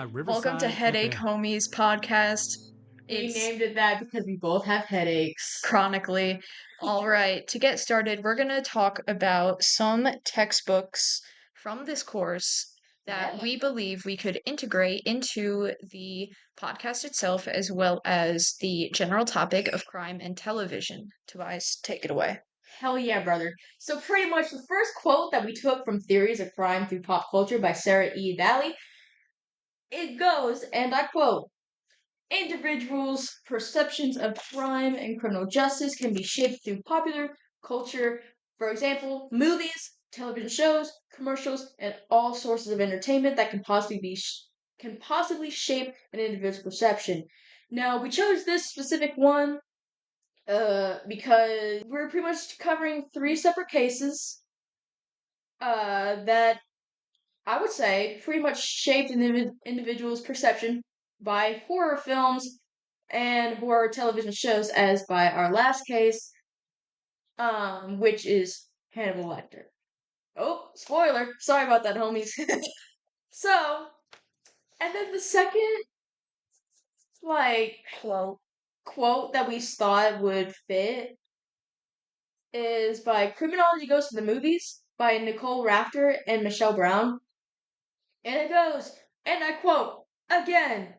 Welcome to Riverside Headache FM. Homies podcast. We It's named it that because we both have headaches. chronically. All right, to get started, we're going to talk about some textbooks from this course that we believe we could integrate into the podcast itself, as well as the general topic of crime and television. Tobias, take it away. Hell yeah, brother. So pretty much the first quote that we took from Theories of Crime Through Pop Culture by Sarah E. Daly, it goes, and I quote, individuals' perceptions of crime and criminal justice can be shaped through popular culture, for example, movies, television shows, commercials, and all sources of entertainment that can possibly shape an individual's perception. Now, we chose this specific one because we're pretty much covering three separate cases that I would say pretty much shaped an individual's perception by horror films and horror television shows, as by our last case, which is Hannibal Lecter. Oh, spoiler! Sorry about that, homies. So, and then the second, quote that we thought would fit is by Criminology Goes to the Movies by Nicole Rafter and Michelle Brown. And it goes, and I quote, again,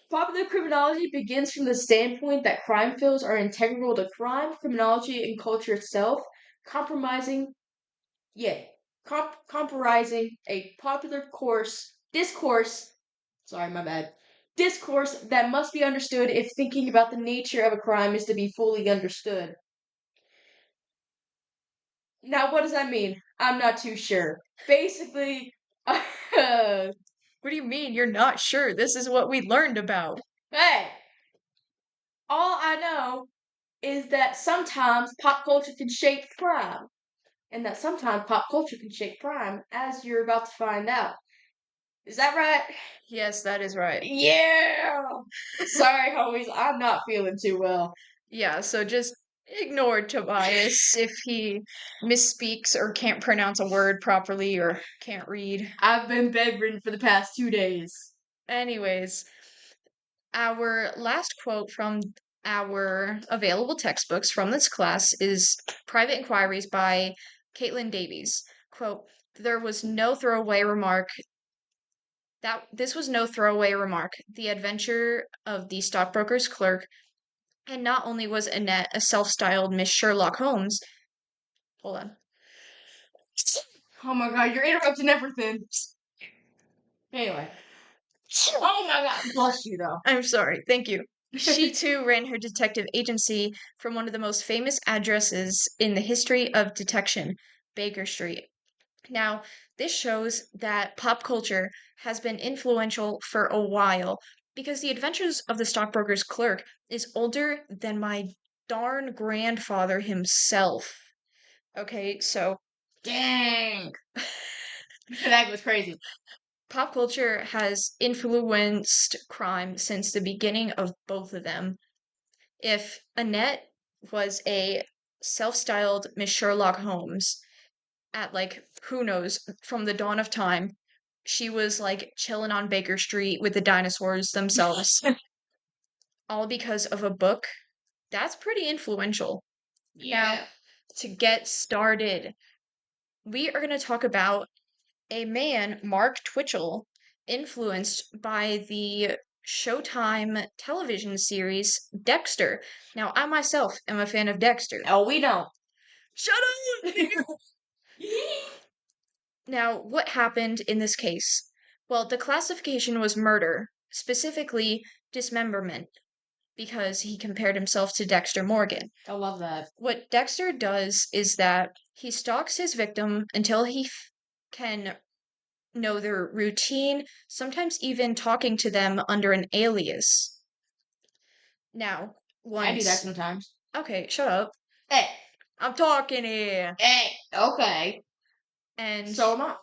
popular criminology begins from the standpoint that crime films are integral to crime, criminology, and culture itself, compromising a popular discourse that must be understood if thinking about the nature of a crime is to be fully understood. Now, what does that mean? I'm not too sure. Basically, What do you mean you're not sure? This is what we learned about. hey, all I know is that sometimes pop culture can shape crime, and that sometimes pop culture can shape crime, as you're about to find out. Is that right? Yes, that is right. Yeah! Sorry, homies, I'm not feeling too well. Yeah, so just ignore Tobias if he misspeaks or can't pronounce a word properly or can't read. I've been bedridden for the past 2 days. Anyways, our last quote from our available textbooks from this class is Private Inquiries by Caitlin Davies. Quote, there was no throwaway remark. This was no throwaway remark. The adventure of the stockbroker's clerk, and not only was Annette a self-styled Miss Sherlock Holmes. Hold on. Oh my god, you're interrupting everything. Anyway. Oh my god, bless you though. I'm sorry. Thank you. She too ran her detective agency from one of the most famous addresses in the history of detection, Baker Street. Now, this shows that pop culture has been influential for a while because The Adventures of the Stockbroker's Clerk is older than my darn grandfather himself. Okay, so Dang. That was crazy. pop culture has influenced crime since the beginning of both of them. If Annette was a self-styled Miss Sherlock Holmes at who knows, from the dawn of time, she was chilling on Baker Street with the dinosaurs themselves, all because of a book, that's pretty influential. Yeah. Now, to get started, we are going to talk about a man, Mark Twitchell, influenced by the Showtime television series Dexter. Now, I myself am a fan of Dexter. Oh, we don't. Shut up! Now, what happened in this case? Well, the classification was murder, specifically dismemberment, because he compared himself to Dexter Morgan. I love that. What Dexter does is that he stalks his victim until he can know their routine, sometimes even talking to them under an alias. Now, I do that once. sometimes. Okay, shut up. Hey. I'm talking here. Hey. Okay. And. So am I.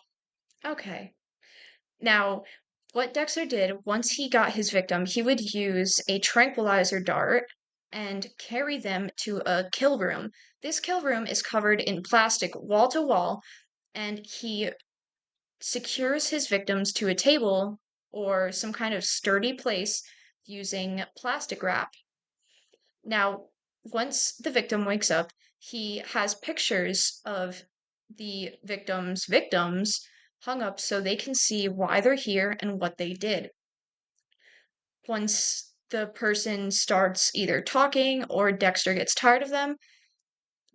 Okay. Now, what Dexter did once he got his victim, he would use a tranquilizer dart and carry them to a kill room. This kill room is covered in plastic wall to wall, and he secures his victims to a table or some kind of sturdy place using plastic wrap. Now, once the victim wakes up, he has pictures of the victims hung up so they can see why they're here and what they did. Once the person starts either talking or Dexter gets tired of them,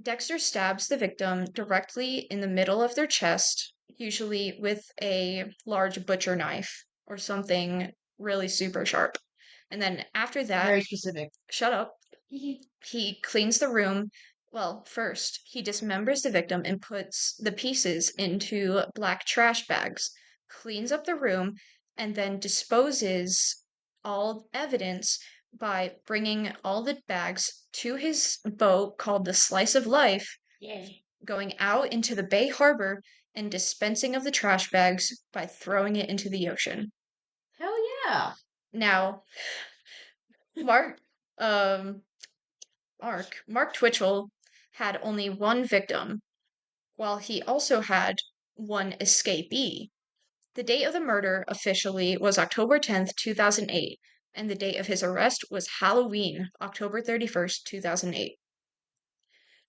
Dexter stabs the victim directly in the middle of their chest, usually with a large butcher knife or something really super sharp. And then after that, Very specific. shut up. He cleans the room. Well, first, he dismembers the victim and puts the pieces into black trash bags, cleans up the room, and then disposes all evidence by bringing all the bags to his boat called the Slice of Life, Yeah. going out into the Bay Harbor and dispensing of the trash bags by throwing it into the ocean. Hell yeah. Now, Mark, um, Mark Twitchell had only one victim, while he also had one escapee. The date of the murder officially was October 10th, 2008, and the date of his arrest was Halloween, October 31st, 2008.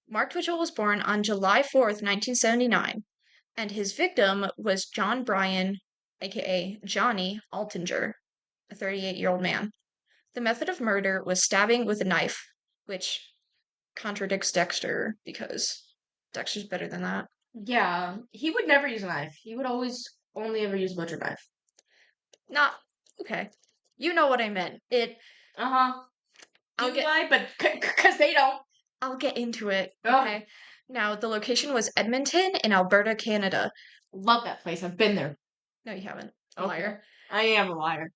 Mark Twitchell was born on July 4th, 1979, and his victim was John Bryan, aka Johnny Altinger, a 38-year-old man. The method of murder was stabbing with a knife, which contradicts Dexter because Dexter's better than that. Yeah. He would never use a knife. He would always only ever use a butcher knife. Not okay. You know what I meant. Uh-huh. I'll Do get I? But because they don't. I'll get into it. Oh, Okay. Now the location was Edmonton in Alberta, Canada. love that place. I've been there. No, you haven't. Okay. Liar. I am a liar.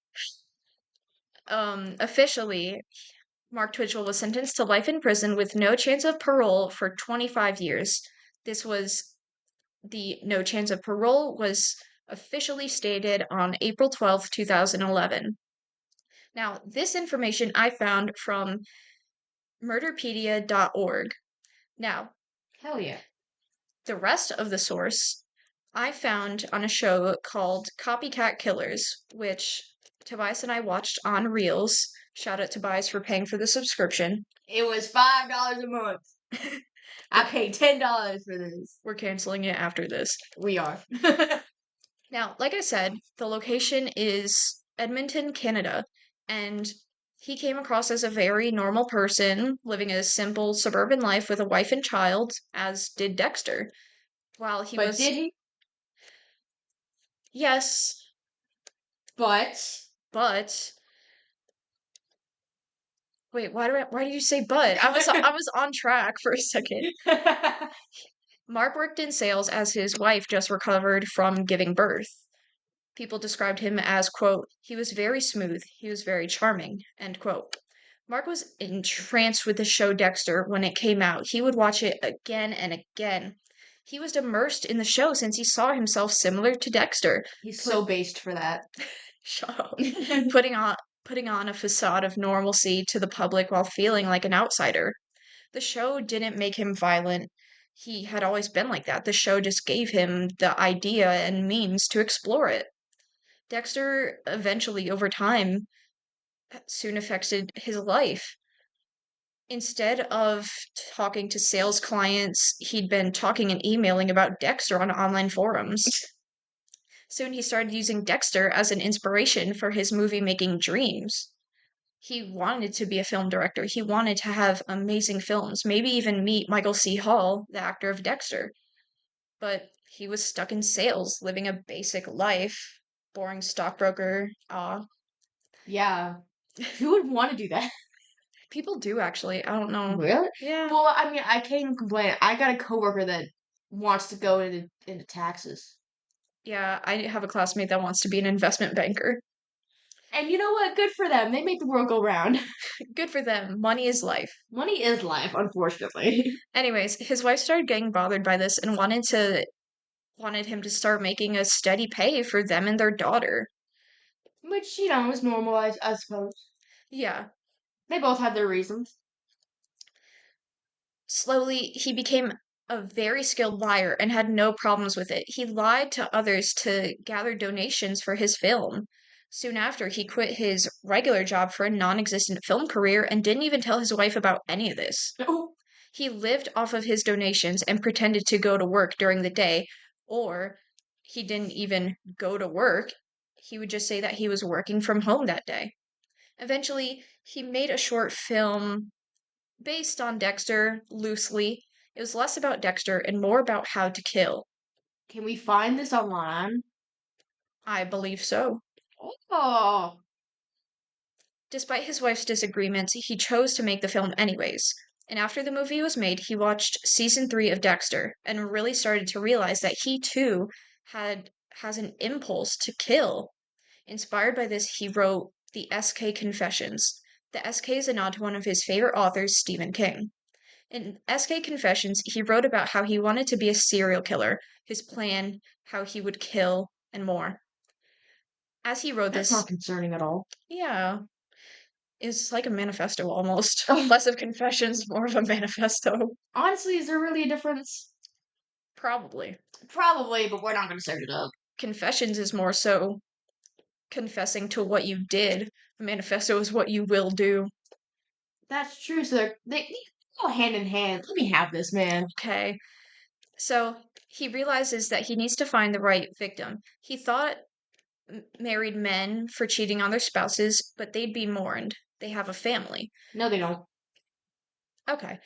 Officially, Mark Twitchell was sentenced to life in prison with no chance of parole for 25 years. This was the no chance of parole was officially stated on April 12th, 2011. Now, this information I found from murderpedia.org. Now, Hell yeah. the rest of the source I found on a show called Copycat Killers, which Tobias and I watched on Reels. Shout out to Tobias for paying for the subscription. It was $5 a month. I paid $10 for this. We're canceling it after this. We are. Now, like I said, the location is Edmonton, Canada, and he came across as a very normal person living a simple suburban life with a wife and child, as did Dexter. While he But was, did he? yes, But. but wait, why do you say but? I was on track for a second. Mark worked in sales as his wife just recovered from giving birth. People described him as, quote, he was very smooth, he was very charming, end quote. Mark was entranced with the show Dexter when it came out. He would watch it again and again. He was immersed in the show since he saw himself similar to Dexter. He's so based for that. Shut up. putting on putting on a facade of normalcy to the public while feeling like an outsider. The show didn't make him violent. He had always been like that. The show just gave him the idea and means to explore it. Dexter eventually, over time, soon affected his life. Instead of talking to sales clients, he'd been talking and emailing about Dexter on online forums. Soon he started using Dexter as an inspiration for his movie making dreams. He wanted to be a film director. He wanted to have amazing films, maybe even meet Michael C. Hall, the actor of Dexter. But he was stuck in sales, living a basic life, boring stockbroker. Yeah. Who would want to do that? People do actually. I don't know. Really? Yeah. Well, I mean, I can't even complain. I got a coworker that wants to go into taxes. Yeah, I have a classmate that wants to be an investment banker. And you know what? Good for them. They make the world go round. Good for them. Money is life. Money is life, unfortunately. Anyways, his wife started getting bothered by this and wanted him to start making a steady pay for them and their daughter. Which, is normal, I suppose. Yeah. They both had their reasons. Slowly, he became a very skilled liar and had no problems with it. He lied to others to gather donations for his film. Soon after, he quit his regular job for a non existent film career and didn't even tell his wife about any of this. Oh, He lived off of his donations and pretended to go to work during the day, or he didn't even go to work. He would just say that he was working from home that day. Eventually, he made a short film based on Dexter loosely. It was less about Dexter and more about how to kill. can we find this online? I believe so. Oh, Despite his wife's disagreements, he chose to make the film anyways. And after the movie was made, he watched season 3 of Dexter and really started to realize that he too has an impulse to kill. Inspired by this, he wrote the SK Confessions. The SK is a nod to one of his favorite authors, Stephen King. In SK Confessions, he wrote about how he wanted to be a serial killer, his plan, how he would kill, and more. As he wrote that's this, not concerning at all. yeah, it's like a manifesto almost. Oh, Less of confessions, more of a manifesto. honestly, is there really a difference? Probably. Probably, but we're not going to search it up. Confessions is more so confessing to what you did. A manifesto is what you will do. That's true. So they go hand in hand. Let me have this, man. Okay. So he realizes that he needs to find the right victim. He thought married men for cheating on their spouses, but they'd be mourned. They have a family. No, they don't. Okay.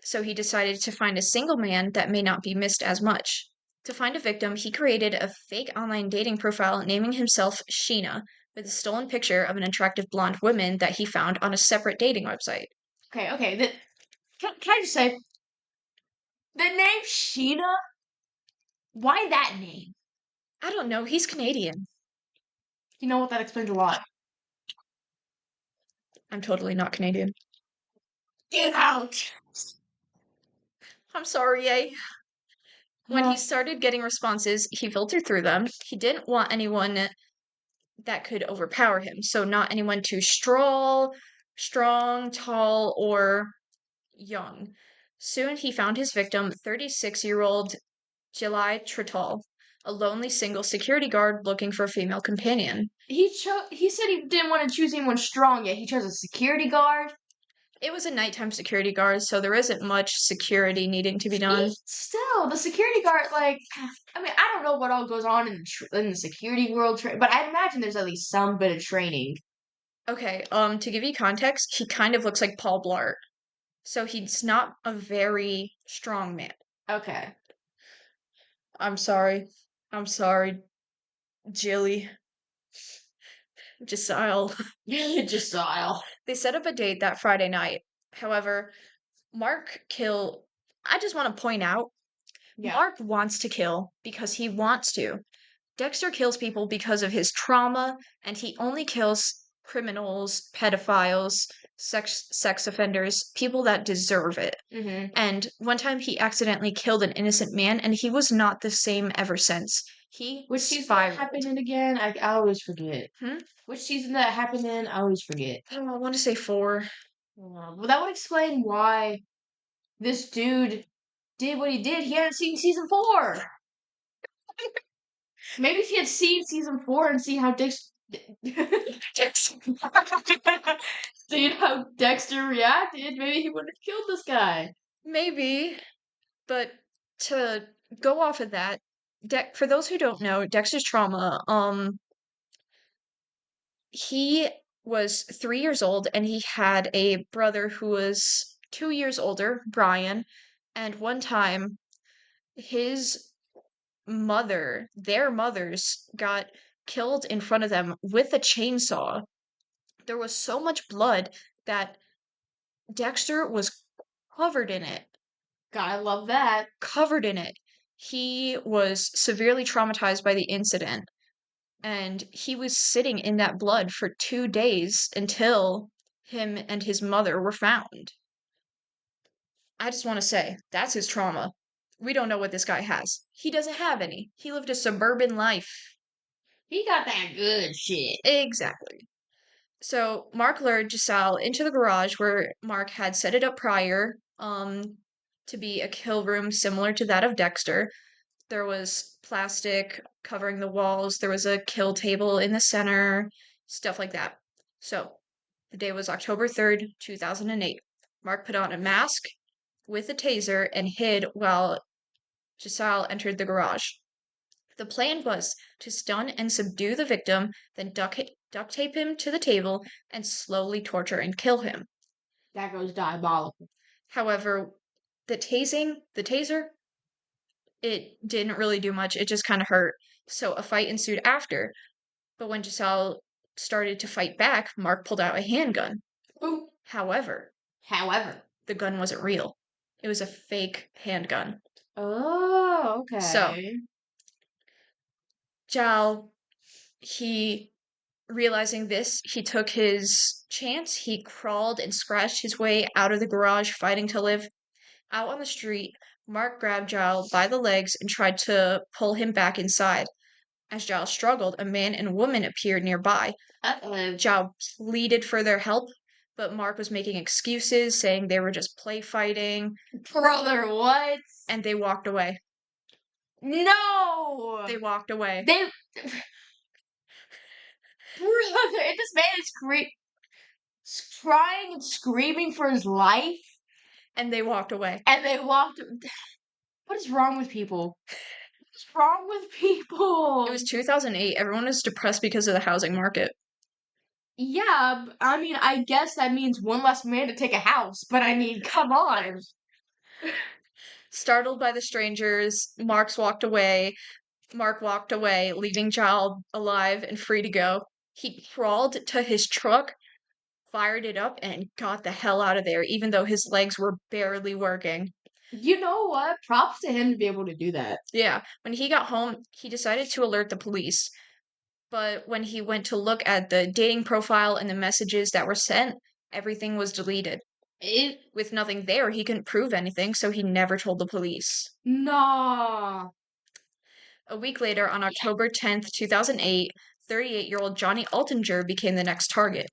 So he decided to find a single man that may not be missed as much. To find a victim, he created a fake online dating profile naming himself Sheena, with a stolen picture of an attractive blonde woman that he found on a separate dating website. Okay, okay. Can I just say the name Sheena? Why that name? I don't know, he's Canadian. You know what? That explains a lot. I'm totally not Canadian. Get out. I'm sorry, eh? When he Huh. started getting responses, he filtered through them. He didn't want anyone that could overpower him, so not anyone too strong, tall, or young. Soon he found his victim, 36-year-old July Trital, a lonely single security guard looking for a female companion. He said he didn't want to choose anyone strong yet. He chose a security guard. It was a nighttime security guard, so there isn't much security needing to be done. Still, the security guard, like, I mean, I don't know what all goes on in the security world, but I imagine there's at least some bit of training. Okay, to give you context, he kind of looks like Paul Blart. So he's not a very strong man. Okay. I'm sorry. I'm sorry, Jilly. Giselle. Just style. They set up a date that Friday night. However, Mark kill. I just want to point out Yeah. Mark wants to kill because he wants to. Dexter kills people because of his trauma, and he only kills criminals, pedophiles, sex offenders, people that deserve it. Mm-hmm. And one time he accidentally killed an innocent man, and he was not the same ever since. He Which season that spiraled. happened in again? I always forget. Hmm? Which season that happened in? I always forget. I want to say 4. Well, that would explain why this dude did what he did. He hadn't seen season 4. Maybe if he had seen season 4 and seen how Dexter reacted, maybe he wouldn't have killed this guy. Maybe, but to go off of that, for those who don't know, Dexter's trauma, he was 3 years old and he had a brother who was 2 years older, Brian, and one time his their mothers got killed in front of them with a chainsaw. There was so much blood that Dexter was covered in it. Gotta love that. Covered in it. He was severely traumatized by the incident, and he was sitting in that blood for 2 days until him and his mother were found. I just want to say, that's his trauma. We don't know what this guy has. He doesn't have any. He lived a suburban life. He got that good shit. Exactly. So Mark lured Giselle into the garage where Mark had set it up prior, to be a kill room similar to that of Dexter. There was plastic covering the walls. There was a kill table in the center, stuff like that. So, the day was October 3rd, 2008. Mark put on a mask with a taser and hid while Giselle entered the garage. The plan was to stun and subdue the victim, then duct tape him to the table and slowly torture and kill him. That goes diabolical. However, the taser, it didn't really do much. It just kind of hurt. So a fight ensued after. But when Giselle started to fight back, Mark pulled out a handgun. Ooh. However, However. the gun wasn't real. It was a fake handgun. Oh, So, okay. Jal, he realizing this, he took his chance. He crawled and scratched his way out of the garage, fighting to live. Out on the street, Mark grabbed Giles by the legs and tried to pull him back inside. As Giles struggled, a man and woman appeared nearby. Uh-oh. Giles pleaded for their help, but Mark was making excuses, saying they were just play fighting, Brother, what? and they walked away. No! They walked away. They. Brother, and this man is crying and screaming for his life, And they walked away. and they walked. What is wrong with people? What's wrong with people? It was 2008. Everyone was depressed because of the housing market. Yeah, I mean, I guess that means one less man to take a house, but I mean, come on. Startled by the strangers, Mark walked away, leaving Giles alive and free to go. He crawled to his truck, fired it up, and got the hell out of there, even though his legs were barely working. You know what? Props to him to be able to do that. Yeah, when he got home, he decided to alert the police. But when he went to look at the dating profile and the messages that were sent, everything was deleted. With nothing there, he couldn't prove anything, so he never told the police. Nah. A week later, on October 10th, 2008, 38-year-old Johnny Altinger became the next target.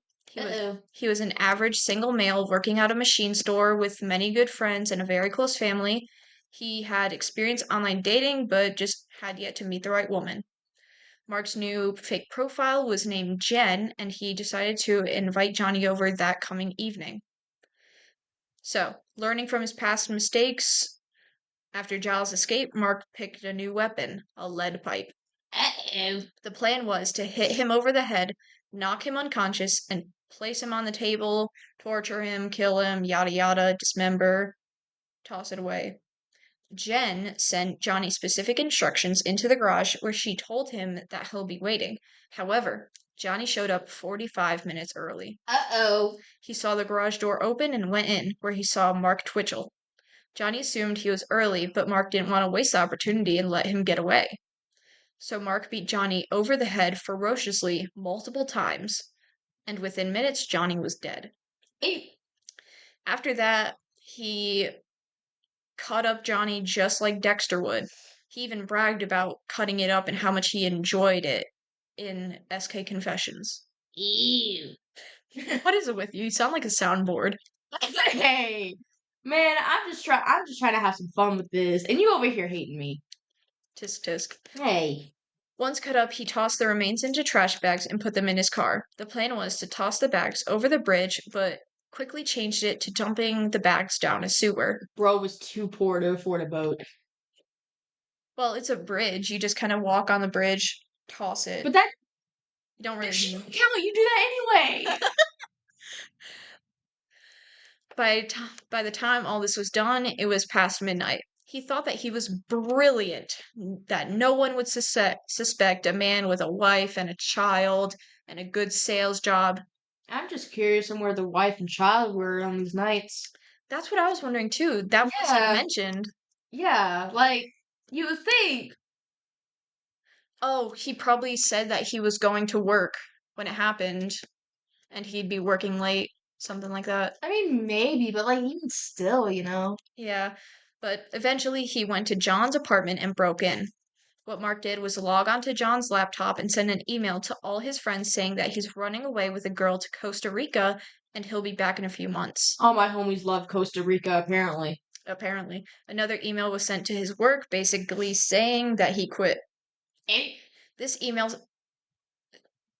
He was an average single male working at a machine store with many good friends and a very close family. He had experienced online dating, but just had yet to meet the right woman. Mark's new fake profile was named Jen, and he decided to invite Johnny over that coming evening. So, learning from his past mistakes, after Giles' escape, Mark picked a new weapon, a lead pipe. Uh-oh. The plan was to hit him over the head, knock him unconscious, and place him on the table, torture him, kill him, yada yada, dismember, toss it away. Jen sent Johnny specific instructions into the garage where she told him that he'll be waiting. However, Johnny showed up 45 minutes early. Uh-oh. He saw the garage door open and went in, where he saw Mark Twitchell. Johnny assumed he was early, but Mark didn't want to waste the opportunity and let him get away. So Mark beat Johnny over the head ferociously multiple times, and within minutes, Johnny was dead. After that, he cut up Johnny just like Dexter would. He even bragged about cutting it up and how much he enjoyed it in SK Confessions. Ew. What is it with you? You sound like a soundboard. Hey, man, I'm just trying to have some fun with this, and you over here hating me. Tisk tisk. Hey. Once cut up, he tossed the remains into trash bags and put them in his car. The plan was to toss the bags over the bridge, but quickly changed it to dumping the bags down a sewer. Bro was too poor to afford a boat. Well, it's a bridge. You just kind of walk on the bridge, toss it. But that You don't really need. Kelly, you do that anyway. By the time all this was done, it was past midnight. He thought that he was brilliant, that no one would suspect a man with a wife and a child and a good sales job. I'm just curious on where the wife and child were on these nights. That's what I was wondering too. That wasn't Yeah. mentioned. Yeah, like you would think. Oh, he probably said that he was going to work when it happened and he'd be working late, something like that. I mean, maybe, but like even still, you know. Yeah, but eventually he went to John's apartment and broke in. What Mark did was log onto John's laptop and send an email to all his friends saying that he's running away with a girl to Costa Rica and he'll be back in a few months. All my homies love Costa Rica, apparently. Apparently. Another email was sent to his work basically saying that he quit. This email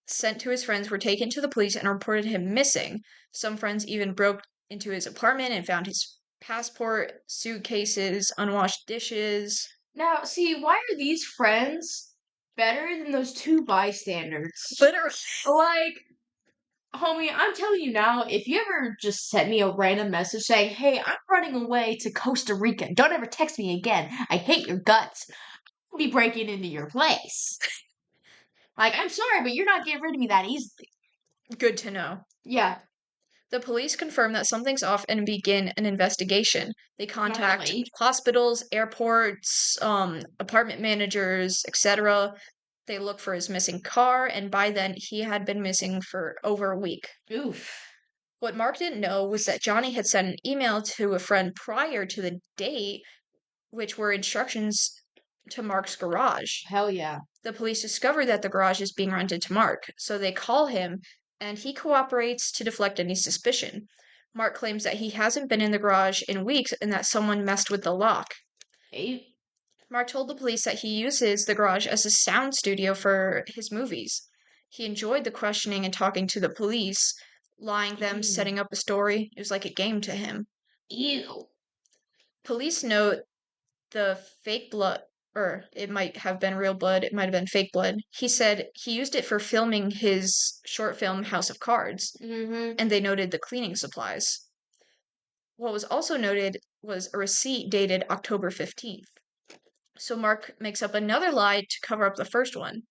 sent to his friends were taken to the police and reported him missing. Some friends even broke into his apartment and found his passport, suitcases, unwashed dishes. Now, see, why are these friends better than those two bystanders? Literally. Like, homie, I'm telling you now, if you ever just sent me a random message saying, hey, I'm running away to Costa Rica, don't ever text me again, I hate your guts, I'll be breaking into your place. Like, I'm sorry, but you're not getting rid of me that easily. Good to know. Yeah. The police confirm that something's off and begin an investigation. They contact Finally. hospitals, airports, apartment managers, etc. They look for his missing car, and by then he had been missing for over a week. Oof. What Mark didn't know was that Johnny had sent an email to a friend prior to the date, which were instructions to Mark's garage. Hell yeah. The police discover that the garage is being rented to Mark, so they call him, and he cooperates to deflect any suspicion. Mark claims that he hasn't been in the garage in weeks and that someone messed with the lock. Hey. Mark told the police that he uses the garage as a sound studio for his movies. He enjoyed the questioning and talking to the police, lying them, setting up a story. It was like a game to him. Ew. Police note the fake blood, or it might have been real blood, it might have been fake blood. He said he used it for filming his short film House of Cards, and they noted the cleaning supplies. What was also noted was a receipt dated October 15th. So Mark makes up another lie to cover up the first one.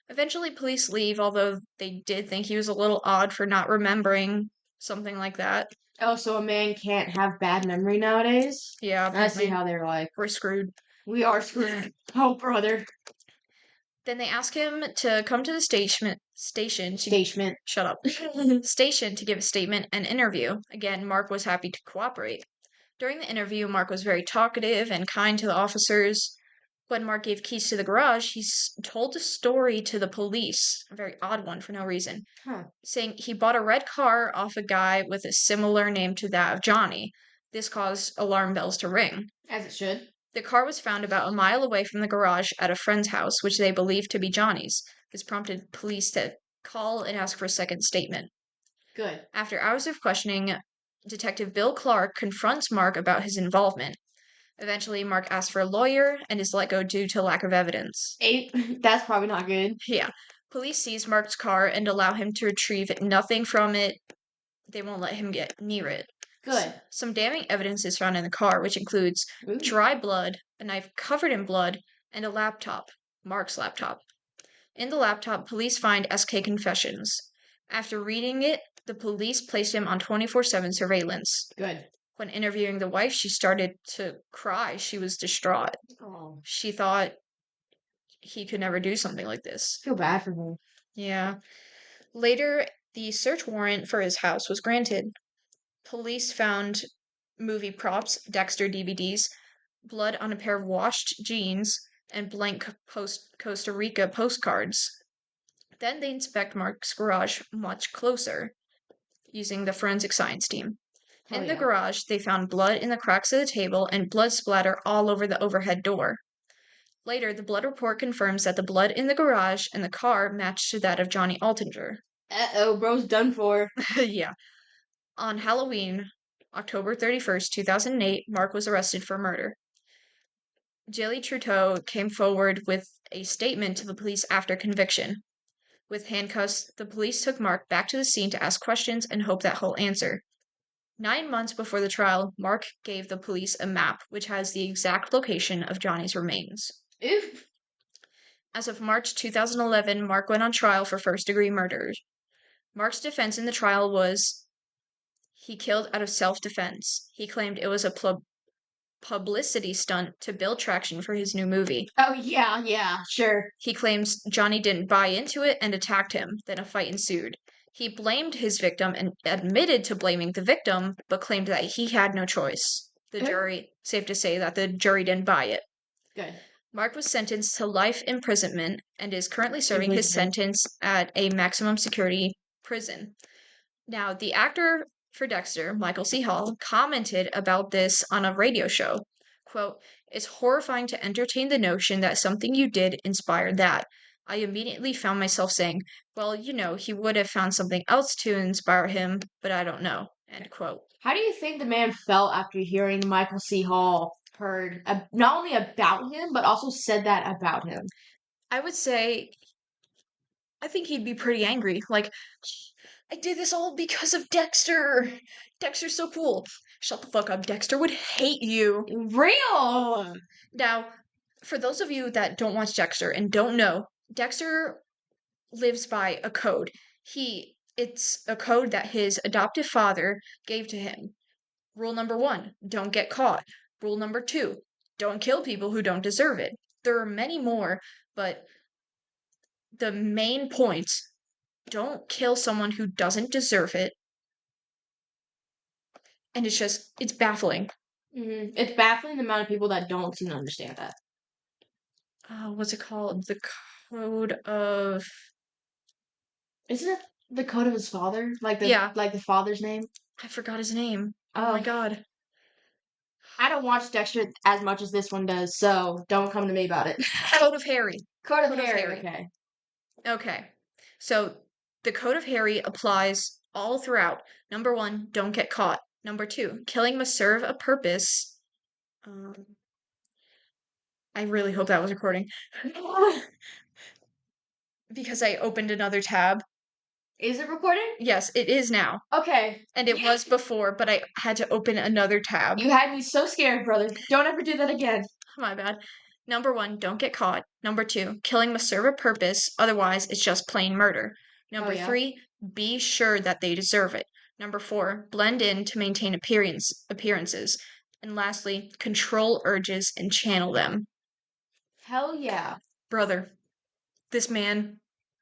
Eventually, police leave, although they did think he was a little odd for not remembering something like that. Oh, so a man can't have bad memory nowadays? Yeah, I see apparently how they're like. we're screwed. We are screwed. Oh, brother. Then they ask him to come to the station Station. shut up station to give a statement and interview. Again, Mark was happy to cooperate. During the interview, Mark was very talkative and kind to the officers. When Mark gave keys to the garage, he told a story to the police, a very odd one for no reason, saying he bought a red car off a guy with a similar name to that of Johnny. This caused alarm bells to ring. As it should. The car was found about a mile away from the garage at a friend's house, which they believed to be Johnny's. This prompted police to call and ask for a second statement. Good. After hours of questioning, Detective Bill Clark confronts Mark about his involvement. Eventually, Mark asks for a lawyer and is let go due to lack of evidence. That's probably not good. Yeah. Police seize Mark's car and allow him to retrieve nothing from it. They won't let him get near it. Good. Some damning evidence is found in the car, which includes dry blood, a knife covered in blood, and a laptop, Mark's laptop. In the laptop, police find SK confessions. After reading it, the police placed him on 24/7 surveillance. Good. When interviewing the wife, she started to cry. She was distraught. Oh. She thought he could never do something like this. Feel bad for him. Yeah. Later, the search warrant for his house was granted. Police found movie props, Dexter DVDs, blood on a pair of washed jeans, and blank Costa Rica postcards. Then they inspect Mark's garage much closer using the forensic science team. In the garage, they found blood in the cracks of the table and blood splatter all over the overhead door. Later, the blood report confirms that the blood in the garage and the car matched to that of Johnny Altinger. Uh-oh, bro's done for. Yeah. On Halloween, October 31st, 2008, Mark was arrested for murder. Jilly Trudeau came forward with a statement to the police after conviction. With handcuffs, the police took Mark back to the scene to ask questions and hope that he'll answer. 9 months before the trial, Mark gave the police a map which has the exact location of Johnny's remains. Oof. As of March 2011, Mark went on trial for first-degree murder. Mark's defense in the trial was he killed out of self-defense. He claimed it was a publicity stunt to build traction for his new movie. Oh, yeah, sure. He claims Johnny didn't buy into it and attacked him. Then a fight ensued. He blamed his victim and admitted to blaming the victim, but claimed that he had no choice. Safe to say that the jury didn't buy it. Good. Mark was sentenced to life imprisonment and is currently serving his sentence at a maximum security prison. Now, the actor for Dexter, Michael C. Hall, commented about this on a radio show. Quote, It's horrifying to entertain the notion that something you did inspired that. I immediately found myself saying, well, he would have found something else to inspire him, but I don't know. End quote. How do you think the man felt after hearing Michael C. Hall heard not only about him, but also said that about him? I would say, I think he'd be pretty angry. Like, I did this all because of Dexter. Dexter's so cool. Shut the fuck up. Dexter would hate you. Real! Now, for those of you that don't watch Dexter and don't know, Dexter lives by a code. It's a code that his adoptive father gave to him. Rule number 1, don't get caught. Rule number 2, don't kill people who don't deserve it. There are many more, but the main points, don't kill someone who doesn't deserve it. And it's baffling. It's baffling the amount of people that don't seem to understand that. What's it called? The code of. Isn't it the code of his father? Yeah, Like the father's name? I forgot his name. Oh my Oh, god. I don't watch Dexter as much as this one does, so don't come to me about it. Code of Harry. Code of Code of Harry, Harry. okay. Okay. So the Code of Harry applies all throughout. Number 1, don't get caught. Number 2, killing must serve a purpose. Um, I really hope that was recording. Because I opened another tab. Is it recording? Yes, it is now. Okay. And it was before, but I had to open another tab. You had me so scared, brother. Don't ever do that again. My bad. Number 1, don't get caught. Number 2, killing must serve a purpose, otherwise it's just plain murder. Oh, Number yeah. 3, be sure that they deserve it. Number 4, blend in to maintain appearances. And lastly, control urges and channel them. Hell yeah. Brother, this man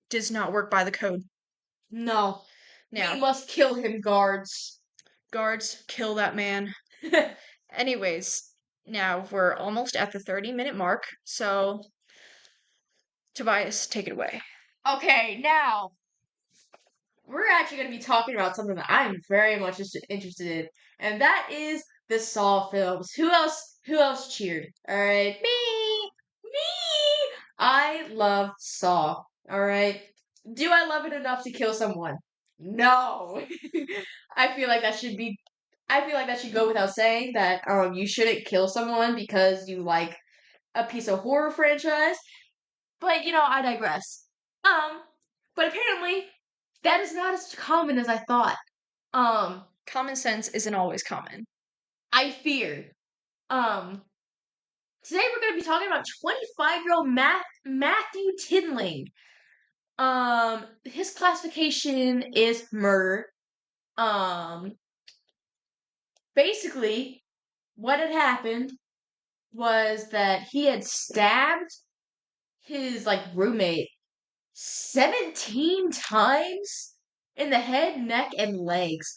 does not work by the code. No. Now, We must kill him, guards. guards, kill that man. Anyways, now we're almost at the 30-minute mark, so Tobias, take it away. Okay, now we're actually going to be talking about something that I'm very much interested in, and that is the Saw films. Who else? Who else cheered? All right, me. I love Saw. All right. Do I love it enough to kill someone? No. I feel like that should be. I feel like that should go without saying that you shouldn't kill someone because you like a piece of horror franchise. But I digress. Um, but apparently that is not as common as I thought. Um, Common sense isn't always common. I feared. Um, Today we're going to be talking about 25-year-old Matthew Tinling. His classification is murder. Um, Basically, what had happened was that he had stabbed his roommate 17 times in the head, neck, and legs.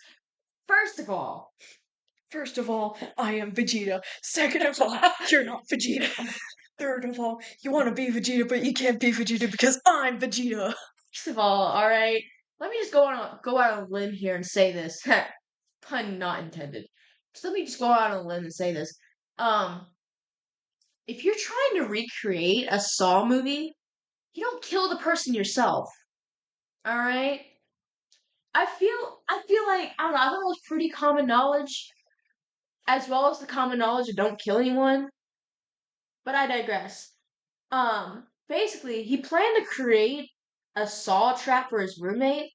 First of all, First of all, I am Vegeta. Second of all, you're not Vegeta. Third of all, you want to be Vegeta, but you can't be Vegeta because I'm Vegeta. first of all right, let me just go out on a limb here and say this. Pun not intended. So let me just go out on a limb and say this. Um, if you're trying to recreate a Saw movie, you don't kill the person yourself. All right. I feel like I thought it was pretty common knowledge, as well as the common knowledge of don't kill anyone. But I digress. Basically, he planned to create a saw trap for his roommate,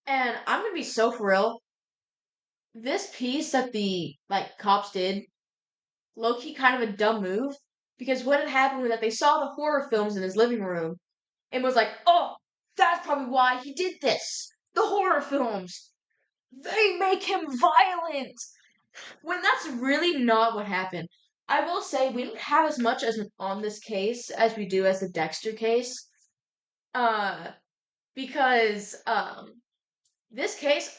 and I'm gonna be so for real. This piece that the cops did, low key, kind of a dumb move, because what had happened was that they saw the horror films in his living room and was like, "Oh, that's probably why he did this. The horror films, they make him violent." When that's really not what happened. I will say we don't have as much as on this case as we do as the Dexter case. Uh, because this case,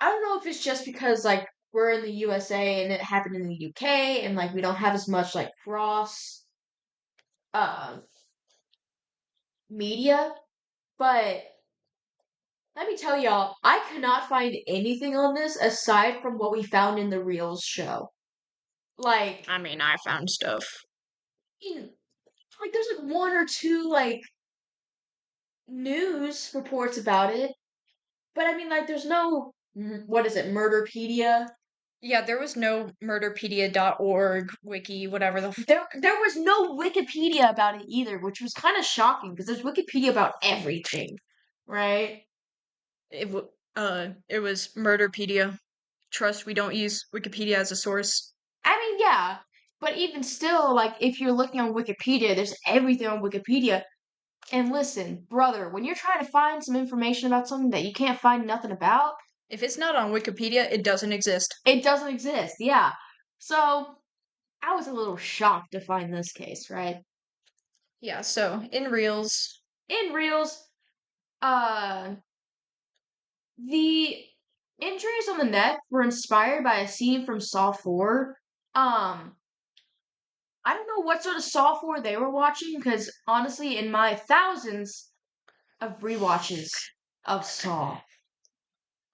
I don't know if it's just because we're in the USA and it happened in the UK and we don't have as much cross uh media, but let me tell y'all, I could not find anything on this aside from what we found in the Reels show. Like, I mean, I found stuff. like there's like one or two like news reports about it, but I mean, like, there's no what is it, Murderpedia? Yeah, there was no murderpedia.org wiki, whatever the There was no Wikipedia about it either, which was kind of shocking because there's Wikipedia about everything, right? it was Murderpedia. Trust, we don't use Wikipedia as a source. I mean, yeah, but even still, like, if you're looking on Wikipedia, there's everything on Wikipedia. And listen, brother, when you're trying to find some information about something that you can't find nothing about, If it's not on Wikipedia, it doesn't exist. it doesn't exist. Yeah. So I was a little shocked to find this case, right? Yeah, so in Reels, In Reels, uh, the injuries on the neck were inspired by a scene from Saw 4. I don't know what sort of Saw 4 they were watching, because honestly, in my thousands of rewatches of Saw,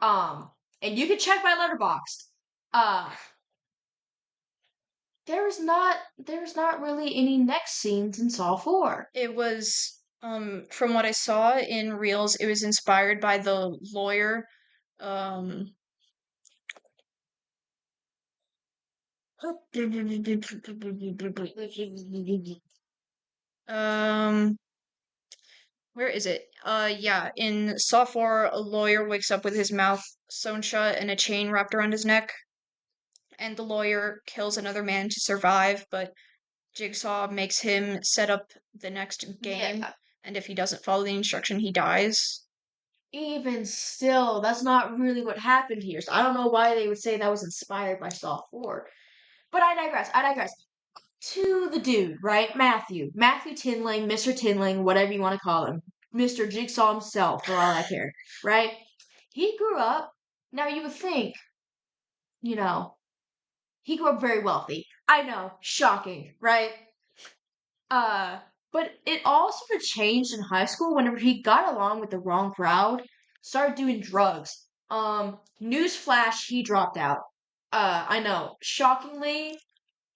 um, and you can check my letterboxd, uh, there's not really any neck scenes in Saw 4. it was from what I saw in Reels, it was inspired by the lawyer. Um um where is it? Yeah, in Saw 4, a lawyer wakes up with his mouth sewn shut and a chain wrapped around his neck, and the lawyer kills another man to survive, but Jigsaw makes him set up the next game, Yeah. and if he doesn't follow the instruction, he dies. Even still, that's not really what happened here. So I don't know why they would say that was inspired by Saw 4. But I digress. I digress. To the dude, right? Matthew Tinling, Mr. Tinling, whatever you want to call him. Mr. Jigsaw himself, for all I care, right? He grew up. Now you would think, you know, he grew up very wealthy. I know, shocking, right? Uh, but it all sort of changed in high school whenever he got along with the wrong crowd, started doing drugs. Newsflash, he dropped out. I know, shockingly,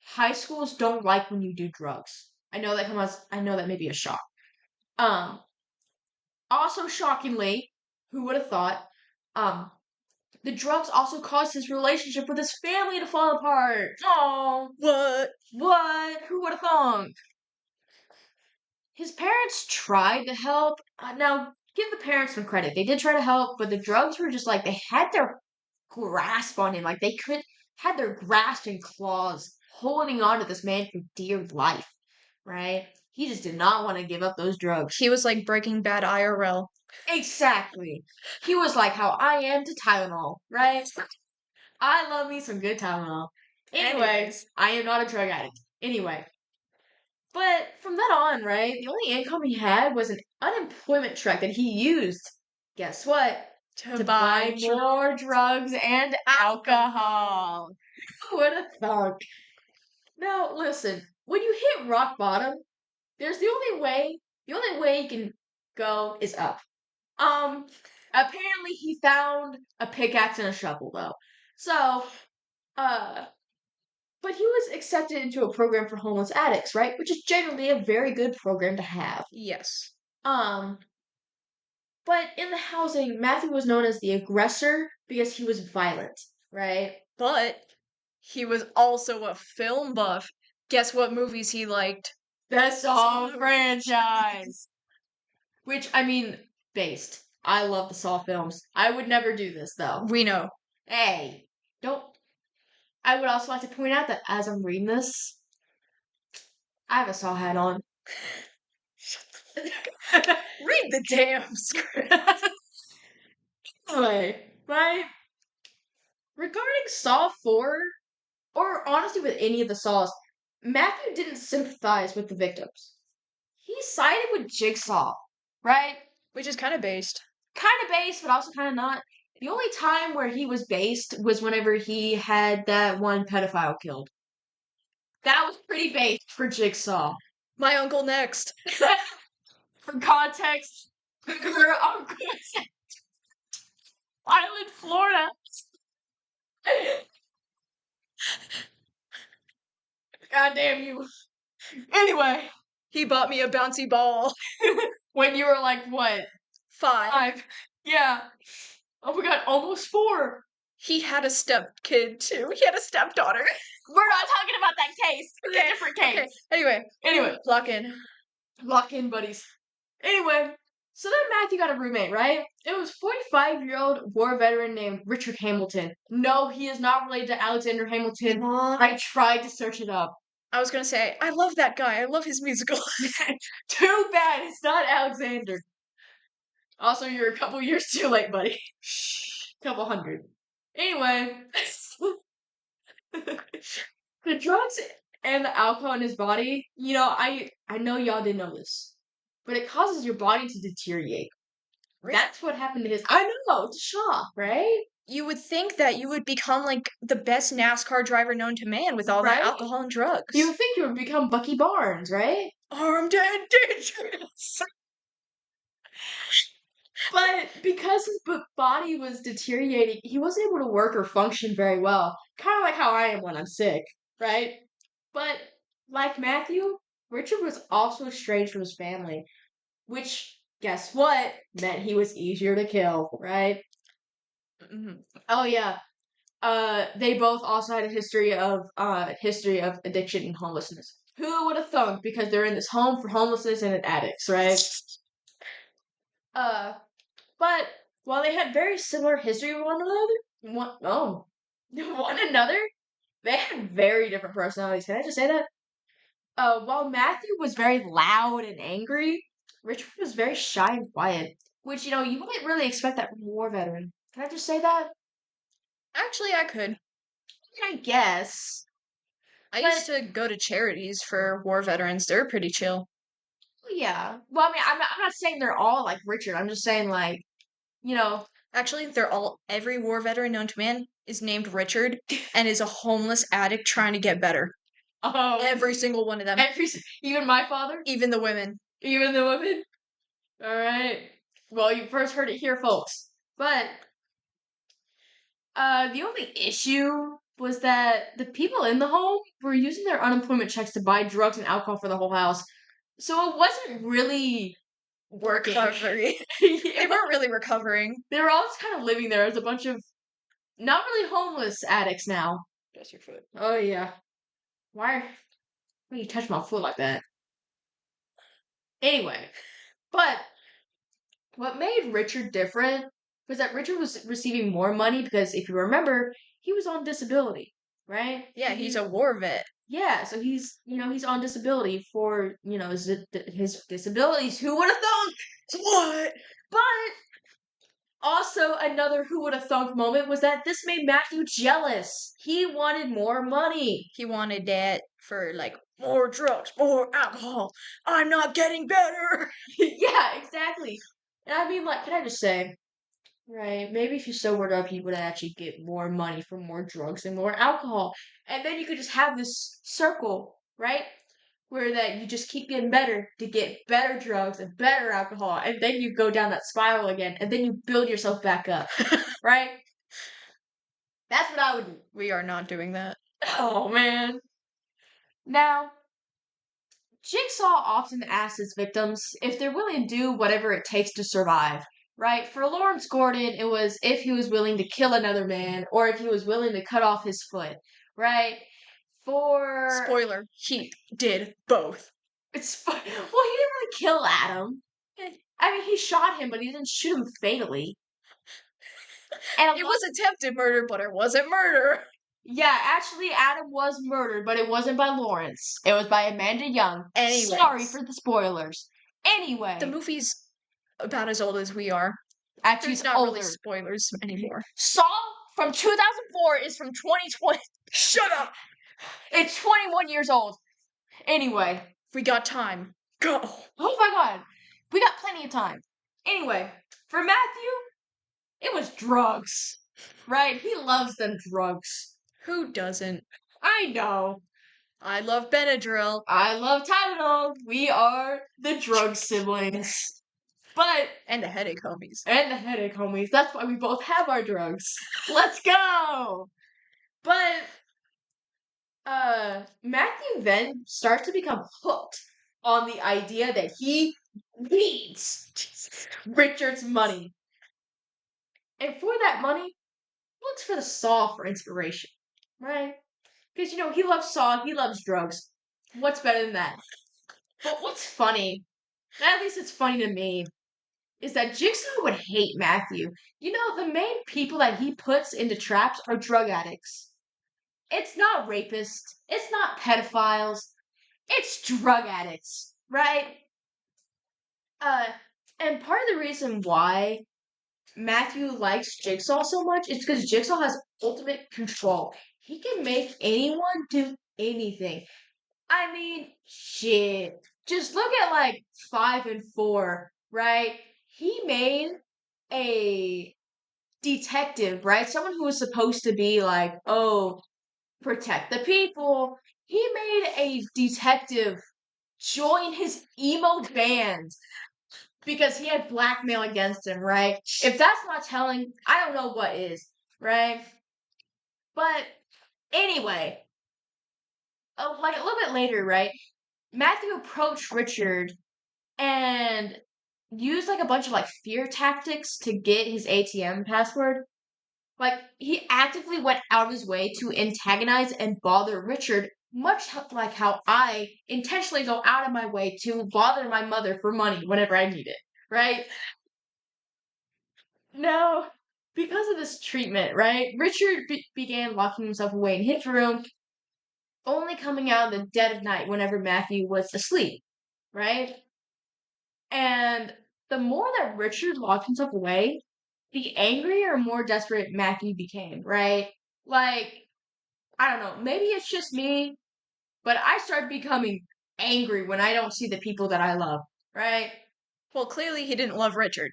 high schools don't like when you do drugs. I know that may be a shock. Um, also shockingly, who would have thought? Um, the drugs also caused his relationship with his family to fall apart. Oh, What? what? Who would have thunk? His parents tried to help. Now, give the parents some credit. They did try to help, but the drugs were just like they had their grasp on him. Like they could had their grasp and claws holding on to this man for dear life. Right? He just did not want to give up those drugs. He was like Breaking Bad IRL. Exactly. He was like how I am to Tylenol, right? I love me some good Tylenol. Anyways, I am not a drug addict. Anyway, but from then on, right, the only income he had was an unemployment check that he used. Guess what? To To buy buy more drugs and alcohol. Who would have thunk? Now, listen, when you hit rock bottom, there's the only way you can go is up. Apparently he found a pickaxe and a shovel though. So, uh, but he was accepted into a program for homeless addicts, right? Which is generally a very good program to have. Yes. Um, but in the housing, Matthew was known as the aggressor because he was violent, right? But he was also a film buff. Guess what movies he liked? The Saw franchise. Which, I mean, based. I love the Saw films. I would never do this, though. We know. Hey, don't. I would also like to point out that as I'm reading this, I have a Saw hat on. Read the damn script. Anyway, right? Regarding Saw 4, or honestly with any of the Saws, Matthew didn't sympathize with the victims. He sided with Jigsaw, right? Which is kind of based. Kind of based, but also kind of not. The only time where he was based was whenever he had that one pedophile killed. That was pretty based for Jigsaw. My uncle next. For context, her uncle is in Island, Florida. God damn you. Anyway, He bought me a bouncy ball. when you were like, what? 5. 5. Yeah. Oh my god, almost 4. He had a step kid too. He had a stepdaughter. We're not talking about that case. It's a different case. Okay. Anyway, lock in. Lock in, buddies. Anyway, so then Matthew got a roommate, right? It was 45-year-old war veteran named Richard Hamilton. No, he is not related to Alexander Hamilton. I tried to search it up. I was gonna say, I love that guy. I love his musical. Too bad it's not Alexander. Also, you're a couple years too late, buddy. Couple hundred. Anyway, the drugs and the alcohol in his body, I know y'all didn't know this, but it causes your body to deteriorate. That's what happened to his. I know, it's a shock, right? You would think that you would become like the best NASCAR driver known to man with all Right? that alcohol and drugs. You would think you would become Bucky Barnes, right? Armed and dangerous. But because his body was deteriorating, he wasn't able to work or function very well. Kind of like how I am when I'm sick, right? But like Matthew, Richard was also estranged from his family, which, guess what, meant he was easier to kill, right? Mhm. Oh yeah. They both also had a history of addiction and homelessness. Who would have thunk? Because they're in this home for homelessness and addicts, right? Uh, but while they had very similar history with one another, they had very different personalities. Can I just say that? While Matthew was very loud and angry, Richard was very shy and quiet, which you wouldn't really expect that from a war veteran. Can I just say that? Actually, I could. I guess. I But- used to go to charities for war veterans. They're pretty chill. Yeah. Well, I mean, I'm not saying they're all like Richard. I'm just saying like, you know, Actually, every war veteran known to man is named Richard and is a homeless addict trying to get better. Every single one of them. Even my father, Even the women. even the women. All right. Well, you first heard it here, folks. But the only issue was that the people in the home were using their unemployment checks to buy drugs and alcohol for the whole house. So it wasn't really working. Recovery. Yeah. They weren't really recovering. They were all just kind of living there as a bunch of not really homeless addicts now. Just your foot. Oh yeah. Why do you touch my foot like that? Anyway, but what made Richard different was that Richard was receiving more money because if you remember, he was on disability, right? Yeah, he's a war vet. Yeah, so he's on disability for, his disabilities. Who would have thunk? What? But also another who would have thunk moment was that this made Matthew jealous. He wanted more money. He wanted that for like more drugs, more alcohol. I'm not getting better. Yeah, exactly. And I mean, like, can I just say, right, maybe if you sobered up, you would actually get more money for more drugs and more alcohol. And then you could just have this circle, right? Where that you just keep getting better to get better drugs and better alcohol. And then you go down that spiral again. And then you build yourself back up, right? That's what I would do. We are not doing that. Oh, man. Now, Jigsaw often asks his victims if they're willing to do whatever it takes to survive, right? For Lawrence Gordon, it was if he was willing to kill another man or if he was willing to cut off his foot, right? For Spoiler, he did both. well, he didn't really kill Adam. I mean, he shot him, but he didn't shoot him fatally. And It was attempted murder, but it wasn't murder. yeah, actually, Adam was murdered, but it wasn't by Lawrence. It was by Amanda Young. Anyways. Sorry for the spoilers. Anyway, The movie's about as old as we are. actually, There's it's not older. really spoilers anymore. Saw from 2004 is from 2020. Shut up! It's 21 years old. Anyway, We got time. Go! oh my god, we got plenty of time. Anyway, for Matthew, it was drugs. Right? He loves them drugs. Who doesn't? I know. I love Benadryl. I love Tylenol. We are the drug siblings. But And the headache homies. and the headache homies. That's why we both have our drugs. Let's go. But Matthew then starts to become hooked on the idea that he needs Richard's money. And for that money, looks for the Saw for inspiration, right? Because, he loves Saw, he loves drugs. What's better than that? But what's funny, at least it's funny to me, is that Jigsaw would hate Matthew. The main people that he puts into traps are drug addicts. It's not rapists, it's not pedophiles, it's drug addicts, right? Uh, and part of the reason why Matthew likes Jigsaw so much is because Jigsaw has ultimate control. He can make anyone do anything. I mean, shit. Just look at like 5 and 4, right? He made a detective, right? Someone who was supposed to be like, oh, protect the people. He made a detective join his emo band because he had blackmail against him, right? If that's not telling, I don't know what is, right? But anyway, like a little bit later, right? Matthew approached Richard and used like a bunch of like fear tactics to get his ATM password. Like he actively went out of his way to antagonize and bother Richard, much like how I intentionally go out of my way to bother my mother for money whenever I need it, right? No, because of this treatment, right? Richard began locking himself away in his room, only coming out in the dead of night whenever Matthew was asleep, right? And the more that Richard locked himself away, the angrier and more desperate Matthew became, right? Like, I don't know, maybe it's just me, but I started becoming angry when I don't see the people that I love, right? Well, clearly he didn't love Richard.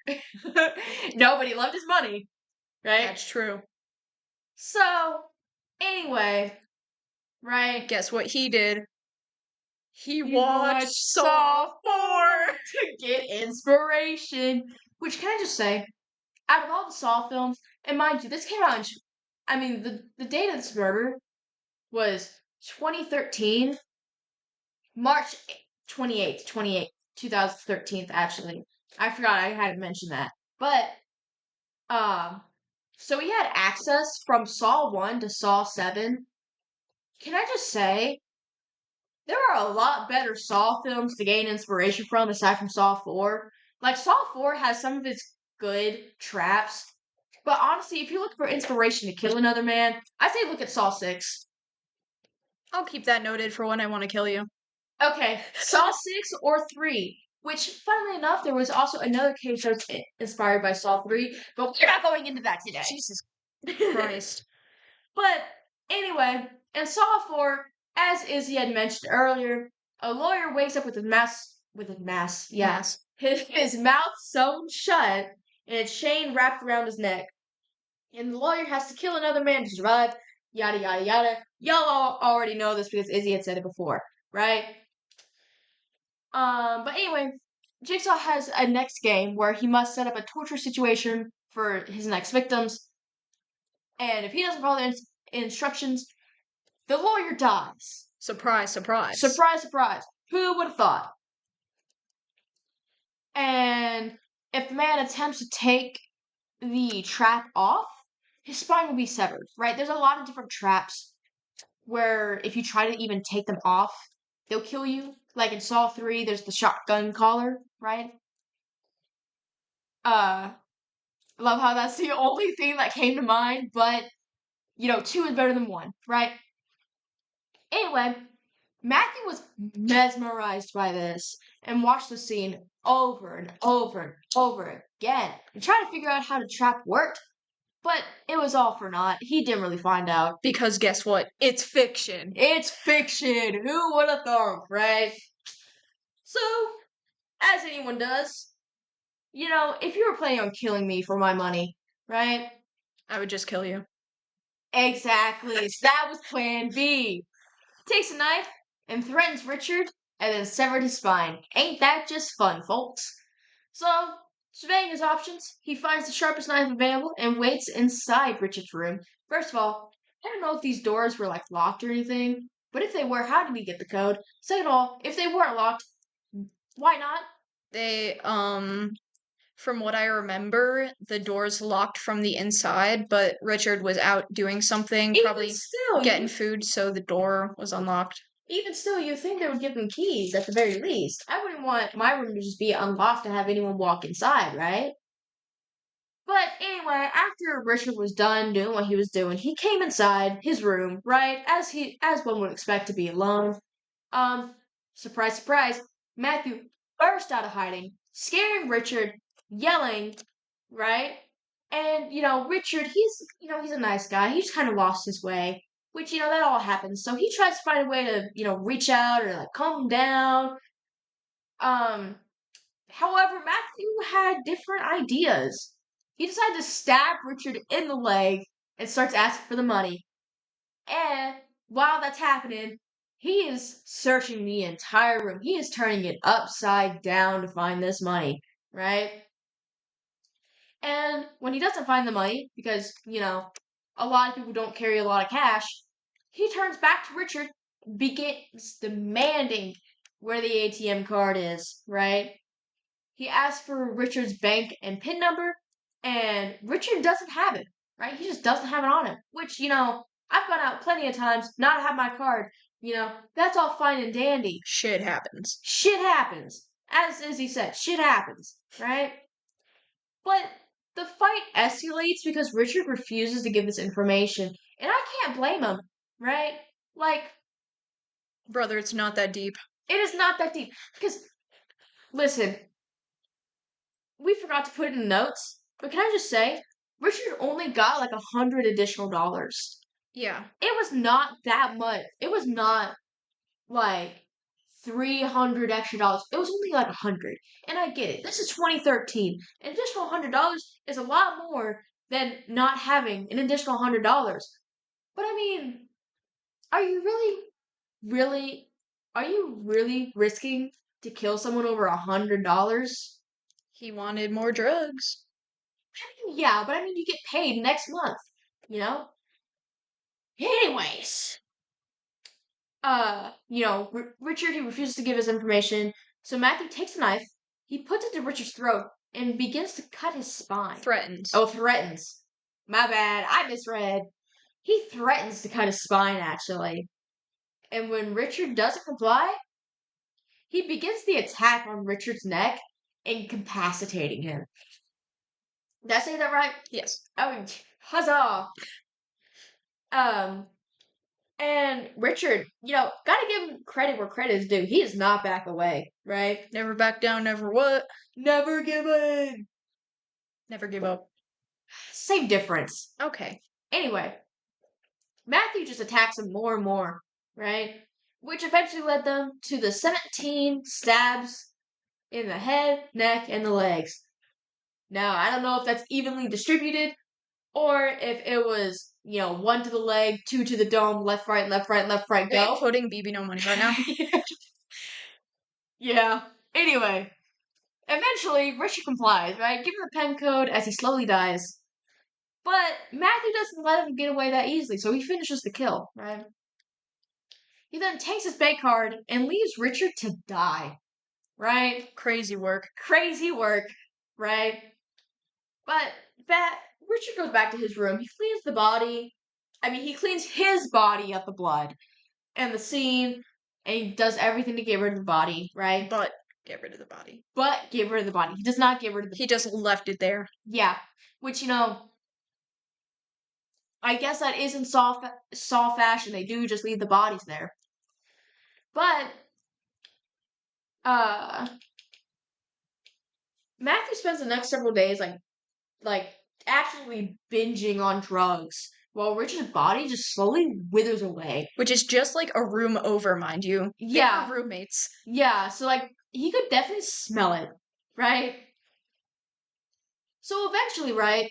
Nobody loved his money, right? That's true. So, anyway, right? Guess what he did? He You watched watch Saw 4! to get inspiration. Which can I just say, out of all the Saw films, and mind you, this came out in, I mean, the date of this murder was 2013, March 28th, 2013, actually. I forgot I hadn't mentioned that. But, um, so we had access from Saw 1 to Saw 7. Can I just say, there are a lot better Saw films to gain inspiration from aside from Saw 4. Like, Saw 4 has some of its good traps. But honestly, if you look for inspiration to kill another man, I say look at Saw 6. I'll keep that noted for when I want to kill you. Okay, Saw 6 or 3. Which, funnily enough, there was also another case that's inspired by Saw 3, but we're not going into that today. Jesus Christ. But anyway, in Saw 4, as Izzy had mentioned earlier, a lawyer wakes up with Mass. his mouth sewn shut and a chain wrapped around his neck. And the lawyer has to kill another man to survive, yada yada yada. Y'all all already know this because Izzy had said it before, right? But anyway, Jigsaw has a next game where he must set up a torture situation for his next victims, and if he doesn't follow the instructions, the lawyer dies. Surprise, surprise. Surprise, surprise. Who would have thought? And if the man attempts to take the trap off, his spine will be severed, right? There's a lot of different traps where if you try to even take them off, they'll kill you. Like in Saw 3, there's the shotgun collar, right? Love how that's the only thing that came to mind, but, 2 is better than 1, right? Anyway, Matthew was mesmerized by this and watched the scene over and over and over again and tried to figure out how the trap worked, but it was all for naught. He didn't really find out. Because guess what? It's fiction. It's fiction. Who would have thought, right? So, as anyone does, if you were planning on killing me for my money, right? I would just kill you. Exactly. So that was plan B. Takes a knife and threatens Richard and then severed his spine. Ain't that just fun, folks? So, surveying his options, he finds the sharpest knife available and waits inside Richard's room. First of all, I don't know if these doors were like locked or anything, But if they were, how did he get the code? Second of all, if they weren't locked, why not? They, from what I remember, the doors locked from the inside, but Richard was out doing something, Even probably still, getting food, so the door was unlocked. Even still, you'd think they would give them keys at the very least. I wouldn't want my room to just be unlocked to have anyone walk inside, right? But anyway, after Richard was done doing what he was doing, he came inside his room, right? As one would expect to be alone. Um, surprise, surprise, Matthew burst out of hiding, scaring Richard, yelling, right? And Richard, he's a nice guy. He just kind of lost his way, which that all happens. So he tries to find a way to reach out or like calm him down. Um, However, Matthew had different ideas. He decided to stab Richard in the leg and starts asking for the money. And while that's happening, he is searching the entire room. He is turning it upside down to find this money, right? And when he doesn't find the money, because, a lot of people don't carry a lot of cash, he turns back to Richard, begins demanding where the ATM card is, right? He asks for Richard's bank and PIN number, and Richard doesn't have it, right? He just doesn't have it on him, which, I've gone out plenty of times, not have my card, that's all fine and dandy. Shit happens. Shit happens. As Izzy said, shit happens, right? But the fight escalates because Richard refuses to give this information, and I can't blame him, right? Like, Brother, it's not that deep. it is not that deep. Because, listen, we forgot to put it in the notes, but can I just say, Richard only got like $100 additional dollars. Yeah. It was not that much. It was not like 300 extra dollars. It was only like 100. And I get it. This is 2013. An additional $100 is a lot more than not having an additional $100. But I mean, are you really, are you really risking to kill someone over $100? He wanted more drugs. Yeah, but I mean, you get paid next month, you know? Anyways, Richard, he refuses to give his information, so Matthew takes a knife, he puts it to Richard's throat, and begins to cut his spine. Threatens. Oh, threatens. My bad, I misread. He threatens to cut his spine, actually. And when Richard doesn't comply, he begins the attack on Richard's neck, incapacitating him. Did I say that right? Yes. Oh, huzzah! Um, And Richard, gotta give him credit where credit is due. He does not back away, right? Never back down, never what? Never give in. Never give up. Same difference. Okay. Anyway, Matthew just attacks him more and more, right? Which eventually led them to the 17 stabs in the head, neck, and the legs. Now, I don't know if that's evenly distributed or if it was, one to the leg, two to the dome, left, right, left, right, left, right, Are you go. putting BB no money right now? Yeah. Anyway, eventually, Richard complies, right? Give him the pen code as he slowly dies. But Matthew doesn't let him get away that easily, so he finishes the kill, right? He then takes his bank card and leaves Richard to die, right? Crazy work. Crazy work, right? But Richard goes back to his room. He cleans the body. He cleans his body of the blood and the scene, and he does everything to get rid of the body, right? But get rid of the body. But get rid of the body. He does not get rid of the He just left it there. Yeah. Which, I guess that is in Saw fashion. They do just leave the bodies there. But, uh, Matthew spends the next several days, like, actually binging on drugs, while Richard's body just slowly withers away. Which is just like a room over, mind you. Yeah. They were roommates. Yeah, so, he could definitely smell it, right? So eventually, right?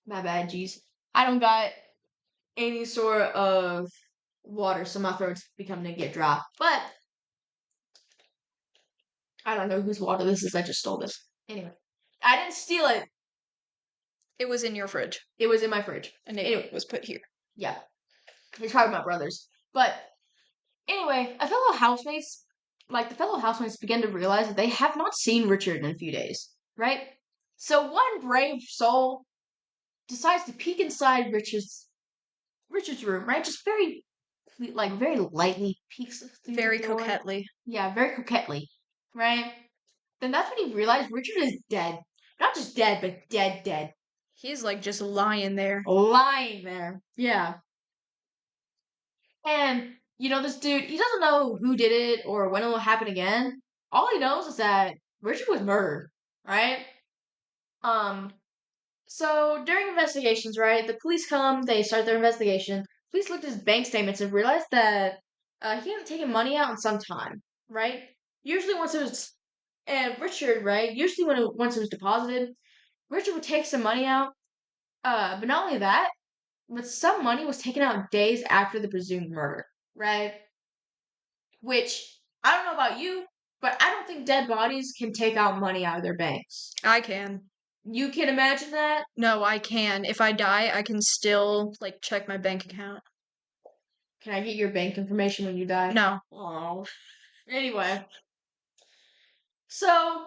My bad, jeez. I don't got any sort of water, so my throat's becoming to get dry. But I don't know whose water this is. I just stole this. Anyway, I didn't steal it. It was in your fridge. It was in my fridge. And it was put here. Yeah. It's probably my brother's. But anyway, the fellow housemates begin to realize that they have not seen Richard in a few days, right? So one brave soul decides to peek inside Richard's room, right? Just very lightly peeks through Very the door. coquettely. Yeah, very coquettely, right? Then that's when he realized Richard is dead. Not just dead, but dead. He's like just lying there. Lying there. Yeah. And, this dude, he doesn't know who did it or when it will happen again. All he knows is that Richard was murdered, right? Um, so during investigations, right, the police come, they start their investigation. Police looked at his bank statements and realized that he hadn't taken money out in some time, right? Usually once it was, and Richard, right, usually once it was deposited, Richard would take some money out. But not only that, but some money was taken out days after the presumed murder, right? Which I don't know about you, but I don't think dead bodies can take out money out of their banks. I can. You can imagine that? No, I can. If I die, I can still like check my bank account. Can I get your bank information when you die? No. Oh. Anyway, so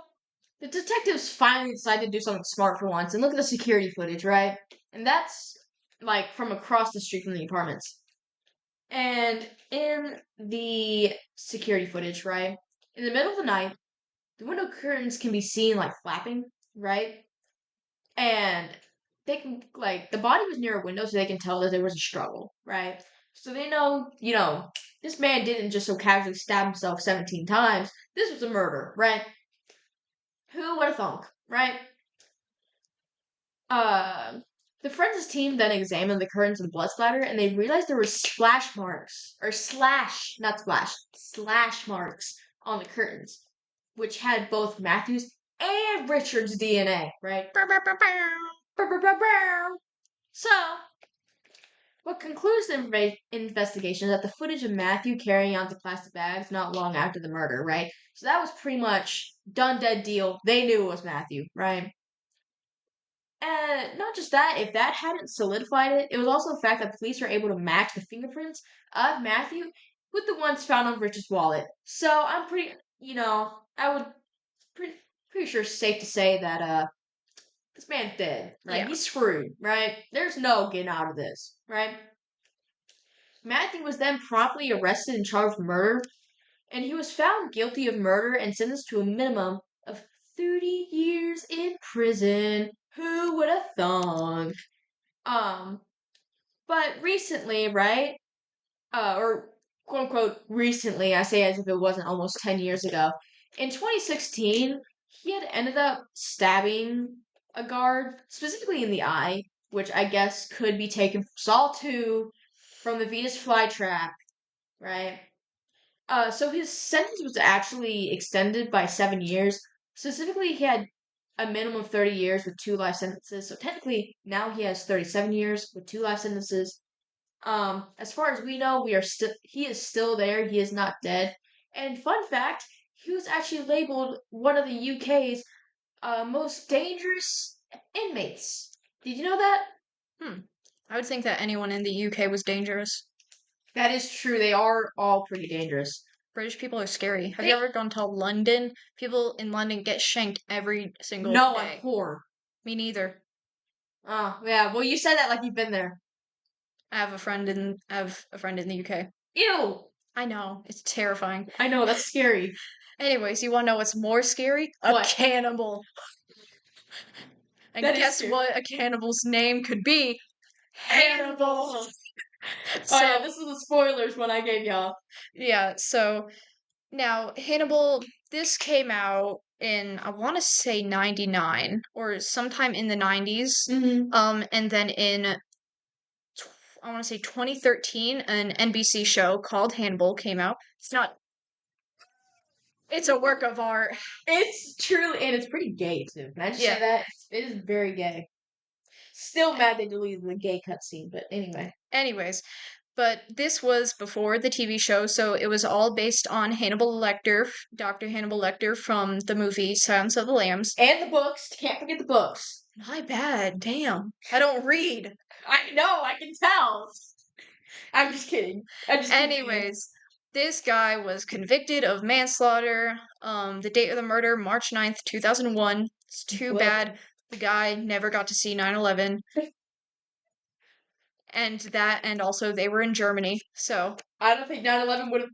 the detectives finally decide to do something smart for once and look at the security footage, right? And that's like from across the street from the apartments. And in the security footage, right? In the middle of the night, the window curtains can be seen like flapping, right? And they can the body was near a window so they can tell that there was a struggle, right? So they know, this man didn't just so casually stab himself 17 times. This was a murder, right? Who would have thunk, right? Uh, the forensics team then examined the curtains and blood splatter, and they realized there were splash marks, or not splash, slash marks on the curtains, which had both Matthew's and Richard's DNA, right? So, what concludes the investigation is that the footage of Matthew carrying onto plastic bags not long after the murder, right? So that was pretty much done, dead deal. They knew it was Matthew, right? And not just that, if that hadn't solidified it, it was also the fact that police were able to match the fingerprints of Matthew with the ones found on Richard's wallet. So I'm I would pretty sure it's safe to say that this man's dead, right? Yeah. He's screwed, right? There's no getting out of this, right? Matthew was then promptly arrested and charged with murder, and he was found guilty of murder and sentenced to a minimum of 30 years in prison. Who would have thunk? Um, but recently, right? Or quote unquote recently, I say as if it wasn't almost 10 years ago. In 2016, he had ended up stabbing a guard, specifically in the eye, which I guess could be taken from Saw 2 from the Venus flytrap, right? So his sentence was actually extended by 7 years. Specifically, he had a minimum of 30 years with 2 life sentences. So technically, now he has 37 years with 2 life sentences. As far as we know, he is still there. He is not dead. And fun fact, he was actually labeled one of the UK's most dangerous inmates. Did you know that? I would think that anyone in the UK was dangerous. That is true. They are all pretty dangerous. British people are scary. Have you ever gone to London? People in London get shanked every single No, day. I'm poor. Me neither. Oh, yeah. Well, you said that like you've been there. I have a friend in the UK. Ew. I know, it's terrifying. I know, that's scary. Anyways, you want to know what's more scary? A What? cannibal. And That is guess scary. what a cannibal's name could be? Hannibal. Oh yeah, this is the spoilers when I gave y'all. Yeah, so now Hannibal, this came out in I want to say 99 or sometime in the 90s. And then in I want to say 2013 an NBC show called Hannibal came out. It's a work of art. It's true, and it's pretty gay too. Can I just Yeah. say that? It is very gay. Still mad they deleted the gay cutscene, but anyway. Anyways, but this was before the TV show, so it was all based on Hannibal Lecter, Dr. Hannibal Lecter from the movie Silence of the Lambs. And the books. Can't forget the books. My bad, damn. I don't read. I know, I can tell. I'm just kidding. I just keep kidding. Anyways, this guy was convicted of manslaughter. The date of the murder, March 9th, 2001. It's too Well, bad the guy never got to see 9/11. And also they were in Germany. So, I don't think 9/11 would have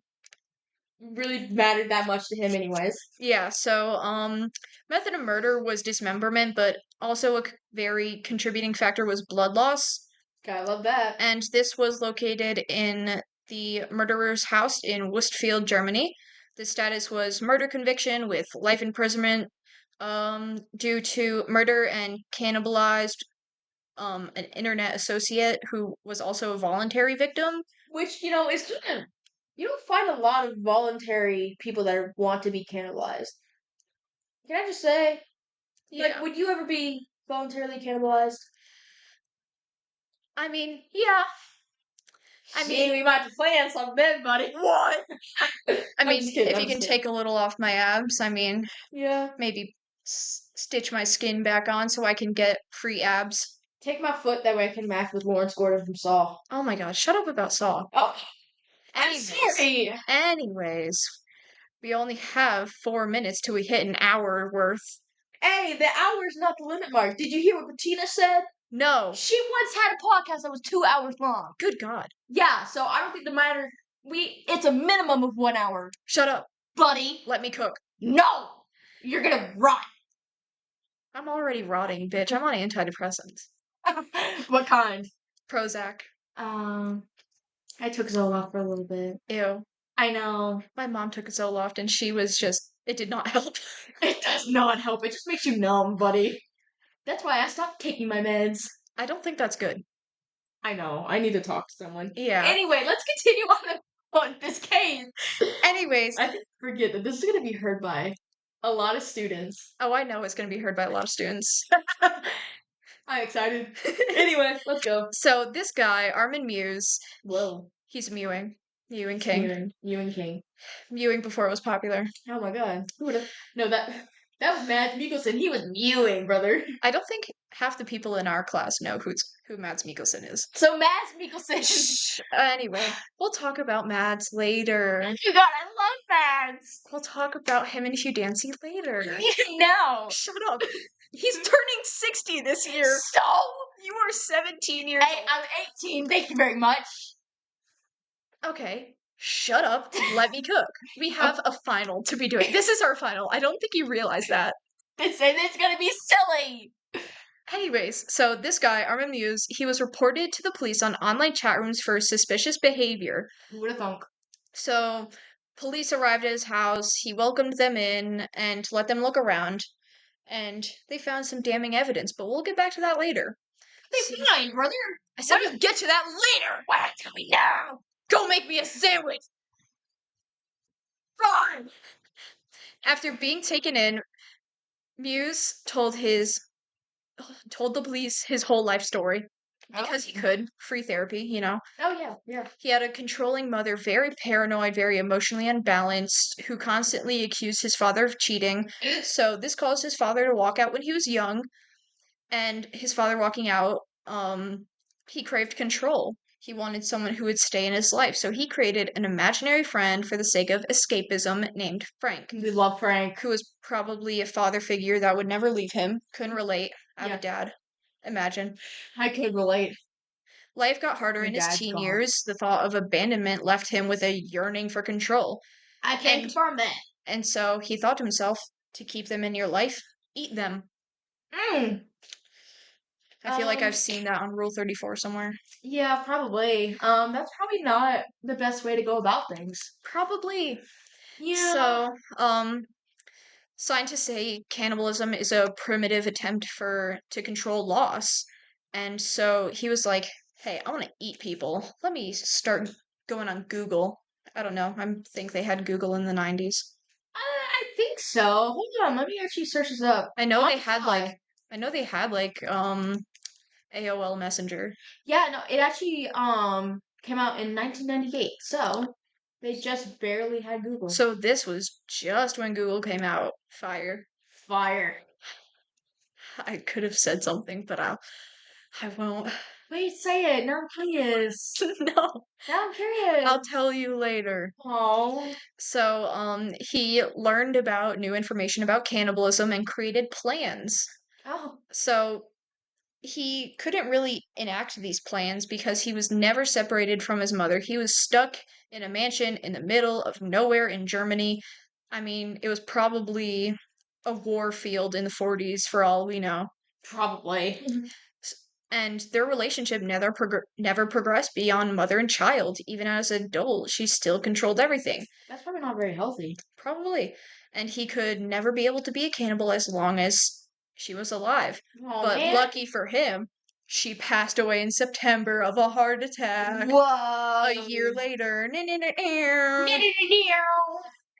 really mattered that much to him, anyways. yeah, so method of murder was dismemberment, but also a very contributing factor was blood loss. Gotta love that. And this was located in the murderer's house in Westfield, Germany. The status was murder conviction with life imprisonment due to murder and cannibalized an internet associate who was also a voluntary victim. Which, is you don't find a lot of voluntary people that want to be cannibalized. Can I just say, like, Yeah. would you ever be voluntarily cannibalized? I mean, yeah. I See, mean, we might be playing some bed, buddy. What? I I'm mean, just kidding. if I'm you just can kidding. take a little off my abs, I mean, Yeah. maybe stitch my skin back on so I can get free abs. Take my foot that way I can match with Lawrence Gordon from Saw. Oh my gosh, shut up about Saw. Oh, I'm Anyways, sorry. anyways, we only have 4 minutes till we hit an hour worth. Hey, the hour's not the limit, Mark. Did you hear what Bettina said? No, She once had a podcast that was 2 hours long. good God. Yeah, so I don't think the matter. It's a minimum of 1 hour, Shut up. buddy. Let me cook. No, you're gonna rot. I'm already rotting, bitch. I'm on antidepressants. What kind? Prozac. Um, I took Zoloft for a little bit. Ew. I know. My mom took Zoloft and she was just, it did not help. It does not help. It just makes you numb, buddy. That's why I stopped taking my meds. I don't think that's good. I know. I need to talk to someone. Yeah. Anyway, let's continue on this case. Anyways, I think forget that this is gonna be heard by a lot of students. oh, I know it's going to be heard by a lot of students. I'm excited. Anyway, let's go. So this guy, Armin Muse, Whoa. he's mewing. Mewing king. Ewan King. Mewing before it was popular. Oh my god. Who would have? No, that was Mads Mikkelsen. He was mewing, brother. I don't think half the people in our class know who Mads Mikkelsen is. So Mads Mikkelsen. Shh. Anyway, we'll talk about Mads later. You God, I love Mads. We'll talk about him and Hugh Dancy later. No. Shut up. He's turning 60 this year. So You are 17 years hey, old. I'm 18. Thank you very much. Okay, shut up. Let me cook. We have a final to be doing. This is our final. I don't think you realize that. This is gonna be silly. Anyways, so this guy, Armin Muse, he was reported to the police on online chat rooms for suspicious behavior. Who would have thunk? So, police arrived at his house. He welcomed them in and let them look around. And they found some damning evidence, but we'll get back to that later. Hey, fine, brother. I said What? we'll get to that later. Why tell me now? Go make me a sandwich. Fine. After being taken in, Muse told the police his whole life story because he could. Free therapy, you know. Oh yeah, yeah. He had a controlling mother, very paranoid, very emotionally unbalanced, who constantly accused his father of cheating. So this caused his father to walk out when he was young, and his father walking out, he craved control. He wanted someone who would stay in his life, so he created an imaginary friend for the sake of escapism named Frank, We love Frank. who was probably a father figure that would never leave him. Couldn't relate. I have Yeah. a dad. Imagine. I could relate. Life got harder My in his dad's teen gone. years. The thought of abandonment left him with a yearning for control. I can And- confirm that. And so he thought to himself, to keep them in your life, eat them. Mm. I feel like I've seen that on Rule 34 somewhere. Yeah, probably. That's probably not the best way to go about things. Probably. Yeah. So, scientists say cannibalism is a primitive attempt to control loss. And so he was like, hey, I want to eat people. Let me start going on Google. I don't know. I think they had Google in the 90s. I think so. Hold on, let me actually search this up. I know On they the had fly. like AOL Messenger. Yeah, no, it actually came out in 1998. So they just barely had Google. So this was just when Google came out. Fire. Fire. I could have said something, but I won't. Wait, say it. Now I'm curious. No, Now I'm curious. I'll tell you later. Oh. So, he learned about new information about cannibalism and created plans. Oh. So, he couldn't really enact these plans because he was never separated from his mother. He was stuck in a mansion in the middle of nowhere in Germany. I mean, it was probably a war field in the 40s for all we know. Probably. And their relationship never progressed beyond mother and child. Even as an adult, she still controlled everything. That's probably not very healthy. Probably. And he could never be able to be a cannibal as long as she was alive. Oh But man. lucky for him, she passed away in September of a heart attack Whoa. a year later.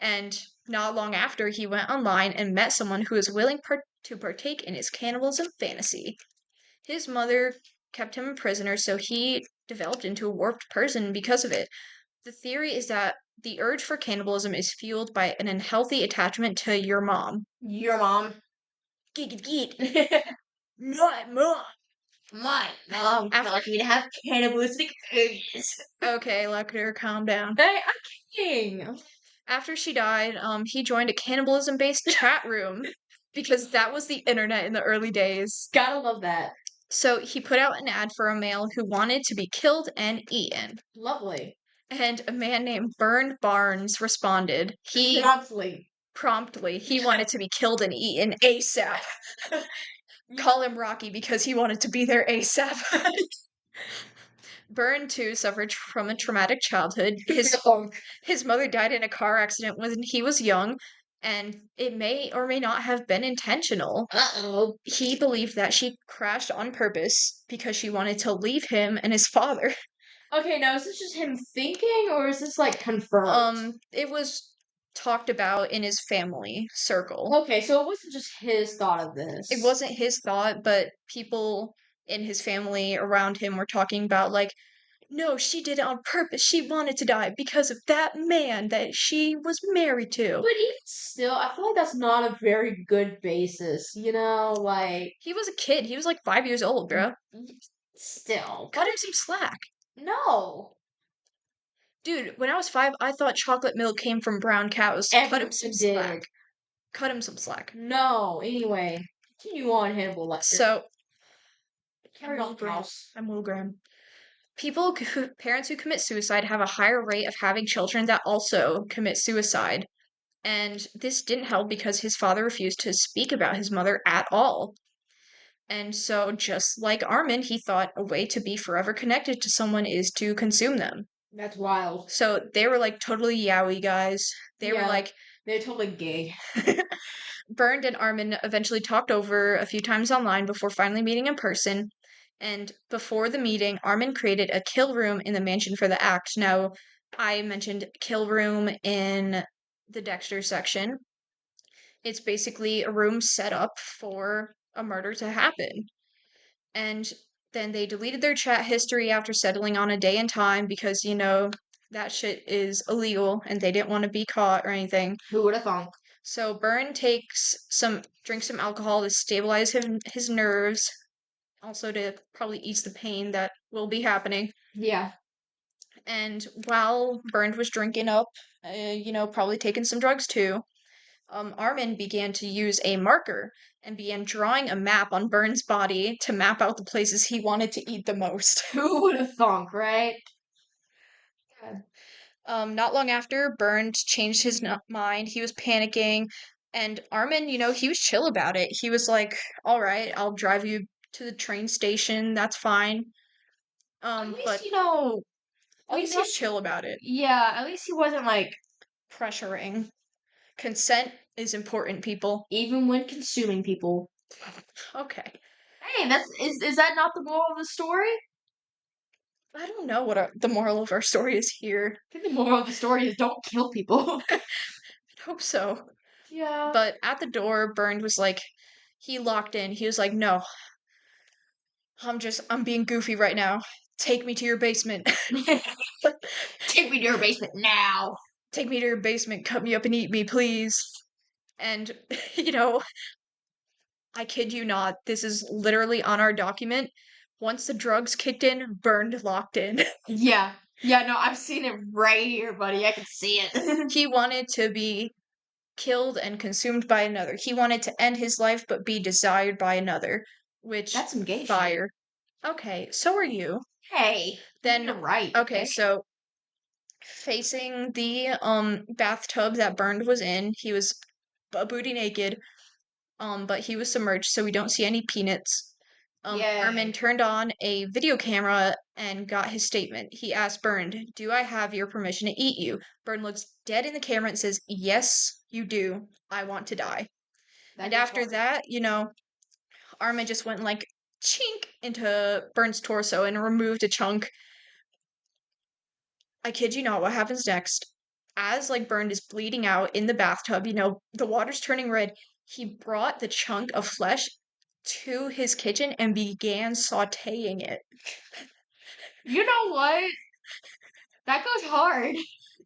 And not long after, he went online and met someone who was willing to partake in his cannibalism fantasy. His mother kept him a prisoner, so he developed into a warped person because of it. The theory is that the urge for cannibalism is fueled by an unhealthy attachment to your mom. Your mom. Geet, geet. Not mom. My mom taught me to have cannibalistic urges. Okay, Lecter, calm down. Hey, I'm kidding. After she died, he joined a cannibalism-based chat room because that was the internet in the early days. Gotta love that. So he put out an ad for a male who wanted to be killed and eaten. Lovely. And a man named Bern Barnes responded. Promptly, he wanted to be killed and eaten ASAP. Call him Rocky because he wanted to be there ASAP. Byrne, too, suffered from a traumatic childhood. His mother died in a car accident when he was young, and it may or may not have been intentional. Uh-oh. He believed that she crashed on purpose because she wanted to leave him and his father. Okay, now is this just him thinking, or is this like confirmed? It was talked about in his family circle. Okay, so it wasn't just his thought of this. It wasn't his thought, but people in his family around him were talking about, like, no, she did it on purpose. She wanted to die because of that man that she was married to. But even still, I feel like that's not a very good basis, you know? Like, He was a kid. He was like 5 years old, bro. still. Cut him some slack. No. Dude, when I was 5, I thought chocolate milk came from brown cows. Cut him some slack. Cut him some slack. No, anyway. Continue on, Hannibal Lecter. So, Carry on, house. I'm Will Graham. Parents who commit suicide have a higher rate of having children that also commit suicide. And this didn't help because his father refused to speak about his mother at all. And so, just like Armin, he thought a way to be forever connected to someone is to consume them. That's wild. So they were like totally yaoi guys. They were like, they're totally gay. Bernd and Armin eventually talked over a few times online before finally meeting in person. And before the meeting, Armin created a kill room in the mansion for the act. Now, I mentioned kill room in the Dexter section. It's basically a room set up for a murder to happen. And then they deleted their chat history after settling on a day and time because, that shit is illegal and they didn't want to be caught or anything. Who would have thunk? So Byrne drinks some alcohol to stabilize his nerves, also to probably ease the pain that will be happening. Yeah. And while Byrne was drinking up, probably taking some drugs too, Armin began to use a marker and began drawing a map on Byrne's body to map out the places he wanted to eat the most. Who would have thunk, right? Not long after, Byrne changed his mind. He was panicking, and Armin, he was chill about it. He was like, "All right, I'll drive you to the train station. That's fine." At least, But at least he's chill about it. Yeah, at least he wasn't like Pressuring. Consent is important, people. even when consuming people. Okay. Hey, is that not the moral of the story? I don't know what the moral of our story is here. I think the moral of the story is don't kill people. I hope so. Yeah. But at the door, Byrne was like, he locked in. He was like, "No, I'm being goofy right now. Take me to your basement." Take me to your basement now. Take me to your basement, cut me up and eat me, please. And, I kid you not, this is literally on our document. Once the drugs kicked in, burned locked in. Yeah. Yeah, no, I've seen it right here, buddy. I can see it. He wanted to be killed and consumed by another. He wanted to end his life but be desired by another, which That's some gay shit. fire. Okay, so are you. Hey, Then you're right, okay, okay? so facing the bathtub that Burned was in, he was booty naked, but he was submerged, so we don't see any peanuts. Armin Yay. turned on a video camera and got his statement. He asked Burned, "Do I have your permission to eat you?" Burned looks dead in the camera and says, "Yes, you do. I want to die." That And goes after hard. that, Armin just went like chink into Burn's torso and removed a chunk. I kid you not, what happens next? As like Burned is bleeding out in the bathtub, the water's turning red. He brought the chunk of flesh to his kitchen and began sauteing it. You know what? That goes hard.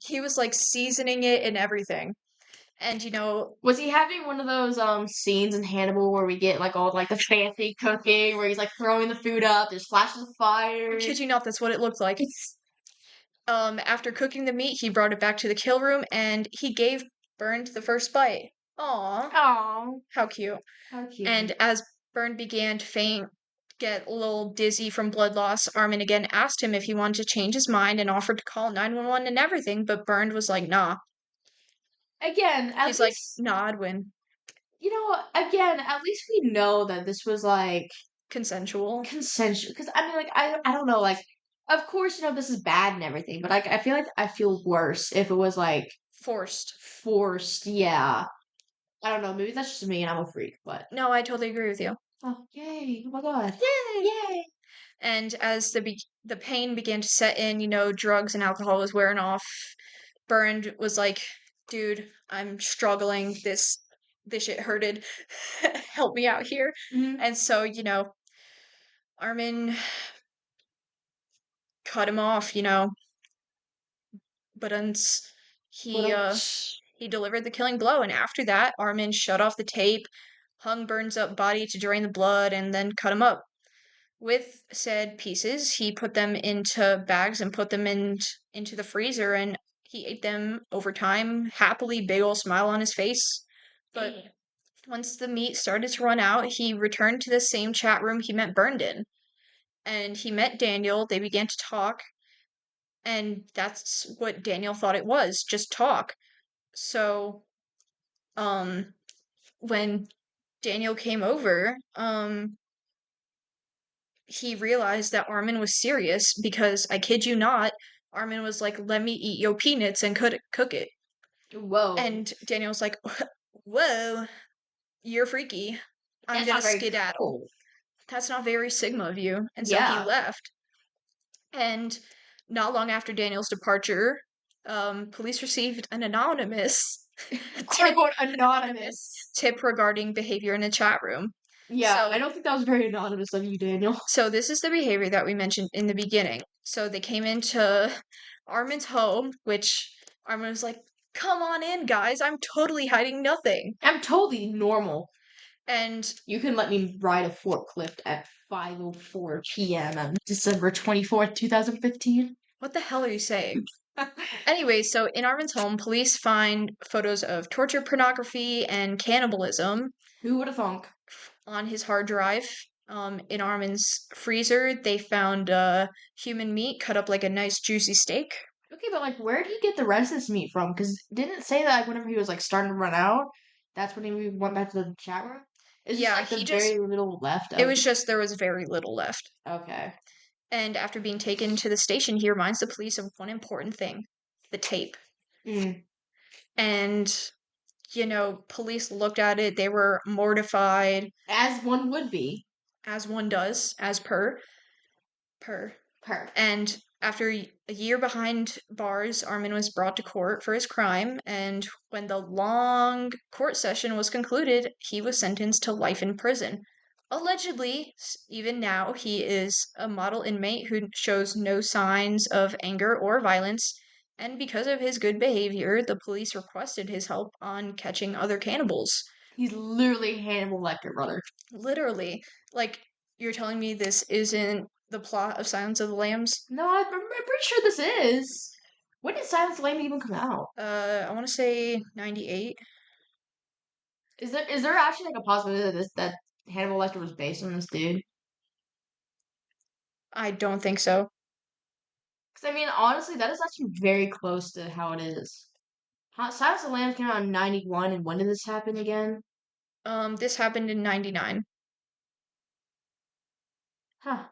He was like seasoning it and everything. And Was he having one of those scenes in Hannibal where we get like all like the fancy cooking where he's like throwing the food up, there's flashes of I fire? kid you not, that's what it looked like. After cooking the meat, he brought it back to the kill room and he gave Burned the first bite. Aw, Oh, how cute. how And cute. as Byrne began to faint, get a little dizzy from blood loss, Armin again asked him if he wanted to change his mind and offered to call 911 and everything, but Byrne was like, nah. Again, at He's like, least nah, I'd win. again, at least we know that this was like Consensual. consensual. Because I mean, like I don't know, like of course this is bad and everything, but like I feel like I feel worse if it was like Forced. forced. Yeah, I don't know. Maybe that's just me and I'm a freak, but No, I totally agree with you. oh yay! Oh my god! Yay! Yay! And as the pain began to set in, drugs and alcohol was wearing off, Burned was like, dude, I'm struggling. This shit hurted. Help me out here. Mm-hmm. And so, Armin cut him off, but But he delivered the killing blow, and after that, Armin shut off the tape, hung Burns' up body to drain the blood, and then cut him up. With said pieces, he put them into bags and put them into the freezer, and he ate them over time, happily, big ol' smile on his face. But once the meat started to run out, he returned to the same chat room he met Burned in, and he met Daniel. They began to talk, and that's what Daniel thought it was, just talk. So, um, when Daniel came over, he realized that Armin was serious because I kid you not, Armin was like, "Let me eat your peanuts and cook it." whoa, And Daniel was like, "Whoa, you're freaky. I'm that's gonna not very skedaddle. cool. That's not very Sigma of you." And so he Yeah, left. And not long after Daniel's departure, police received an anonymous quote tip unquote anonymous. tip regarding behavior in the chat room. Yeah, I So, don't think that was very anonymous of you, Daniel. so this is the behavior that we mentioned in the beginning. So they came into Armin's home, which Armin was like, "Come on in, guys. I'm totally hiding nothing." I'm totally normal. And You can let me ride a forklift at 5:04 p.m. on December 24th, 2015. what the hell are you saying? Anyway, so in Armin's home, police find photos of torture pornography and cannibalism Who would have thunk? on his hard drive. In Armin's freezer, they found human meat cut up like a nice juicy steak. Okay, but like, where did he get the rest of this meat from? Because didn't it say that like, whenever he was like starting to run out, that's when he went back to the chat room? It's just Yeah, like the very little left it of. was just there was very little left. Okay. And after being taken to the station, he reminds the police of one important thing, the tape. Mm. And, police looked at it, they were mortified, As one would be. as one does, as per. Per. And after a year behind bars, Armin was brought to court for his crime. And when the long court session was concluded, he was sentenced to life in prison. Allegedly, even now, he is a model inmate who shows no signs of anger or violence. And because of his good behavior, the police requested his help on catching other cannibals. He's literally Hannibal Lecter, brother. Literally, like, You're telling me this isn't the plot of Silence of the Lambs? No, I'm pretty sure this is. When did Silence of the Lambs even come out? I want to say 98. Is there actually like a possibility that Hannibal Lecter was based on this dude? I don't think so. Because I mean, honestly, that is actually very close to how it is. Silence of the Lambs came out in '91, and when did this happen again? This happened in 99. Huh.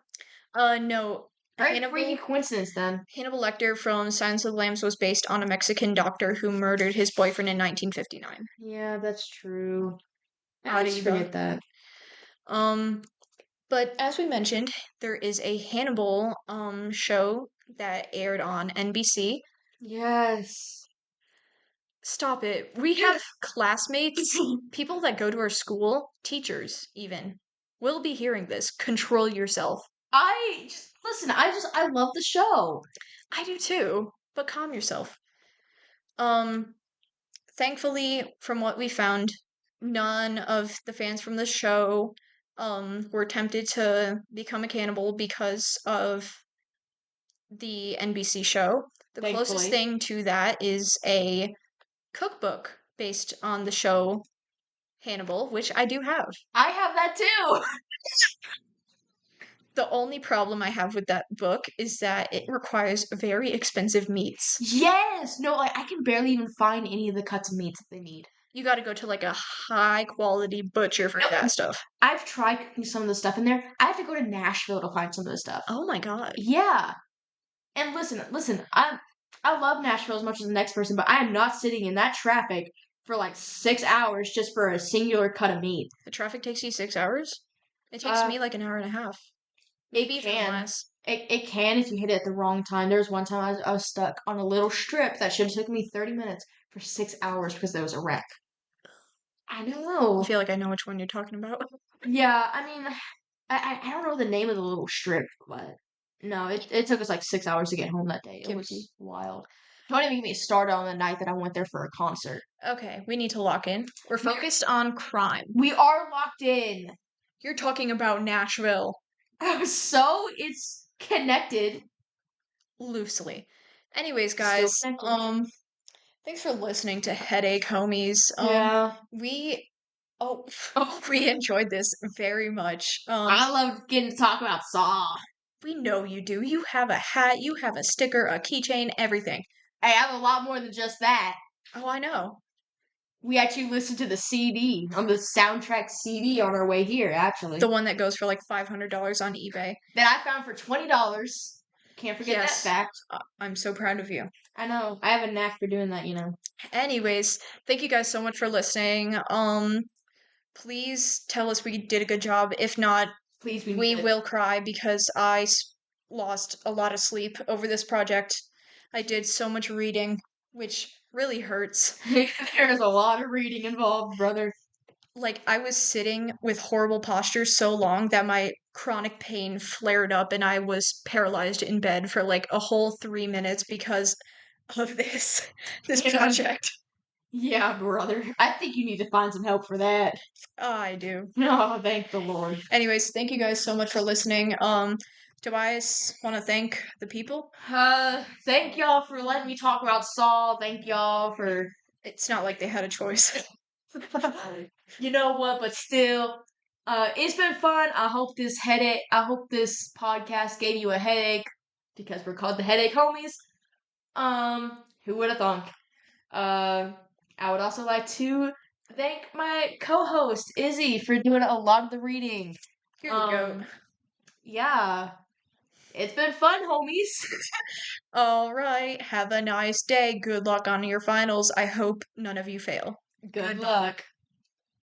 No. Very freaky coincidence then. Hannibal Lecter from Silence of the Lambs was based on a Mexican doctor who murdered his boyfriend in 1959. Yeah, that's true. I always Arriba. forget that. Um, but as we mentioned, there is a Hannibal show that aired on NBC. Yes. Stop it. We have classmates, people that go to our school, teachers even, will be hearing this. Control yourself. I just listen. I love the show. I do too, but calm yourself. Um, Thankfully, from what we found, none of the fans from the show were tempted to become a cannibal because of the NBC show. The closest Thankfully, thing to that is a cookbook based on the show Hannibal, which I do have. I have that too. The only problem I have with that book is that it requires very expensive meats. Yes. No, like I can barely even find any of the cuts of meats that they need. You got to go to like a high quality butcher for No, that stuff. I've tried cooking some of the stuff in there. I have to go to Nashville to find some of the stuff. Oh my god. Yeah. And listen. I love Nashville as much as the next person, but I am not sitting in that traffic for like 6 hours just for a singular cut of meat. The traffic takes you 6 hours? It takes Uh, me like an hour and a half. it Maybe even can. less. It can if you hit it at the wrong time. There was one time I was stuck on a little strip that should have took me 30 minutes for 6 hours because there was a wreck. I I know. feel like I know which one you're talking about. Yeah, I mean, I don't know the name of the little strip, but no, it took us like 6 hours to get home that day. It Give was wild. Don't even get me started on the night that I went there for a concert. Okay, we need to lock in. We're focused on crime. We are locked in. You're talking about Nashville So it's connected. loosely. Anyways, Still guys, connected. thanks for listening to Headache Homies. Yeah. We oh Oh, we enjoyed this very much. I love getting to talk about Saw. We know you do. You have a hat, you have a sticker, a keychain, everything. I have a lot more than just that. Oh, I know. We actually listened to the CD on the soundtrack CD on our way here, actually. The one that goes for like $500 on eBay. That I found for $20. Can't forget that Yes. fact. I'm so proud of you. I know. I have a knack for doing that, you know. Anyways, thank you guys so much for listening. Please tell us we did a good job. If not, Please, we will cry because lost a lot of sleep over this project. I did so much reading, which really hurts. There's a lot of reading involved, brother. Like, I was sitting with horrible posture so long that my chronic pain flared up and I was paralyzed in bed for like a whole 3 minutes because of this Yeah. project. Yeah, brother. I think you need to find some help for that. I do. Oh, thank the Lord. Anyways, thank you guys so much for listening. Tobias, want to thank the people? Thank y'all for letting me talk about Saul. Thank y'all for. It's not like they had a choice. You know what? But still, it's been fun. I hope this podcast gave you a headache because we're called the Headache Homies. Who would have thunk? I would also like to thank my co-host Izzy for doing a lot of the reading. Here we go. Yeah, it's been fun, homies. All right. Have a nice day. Good luck on your finals. I hope none of you fail. Good luck.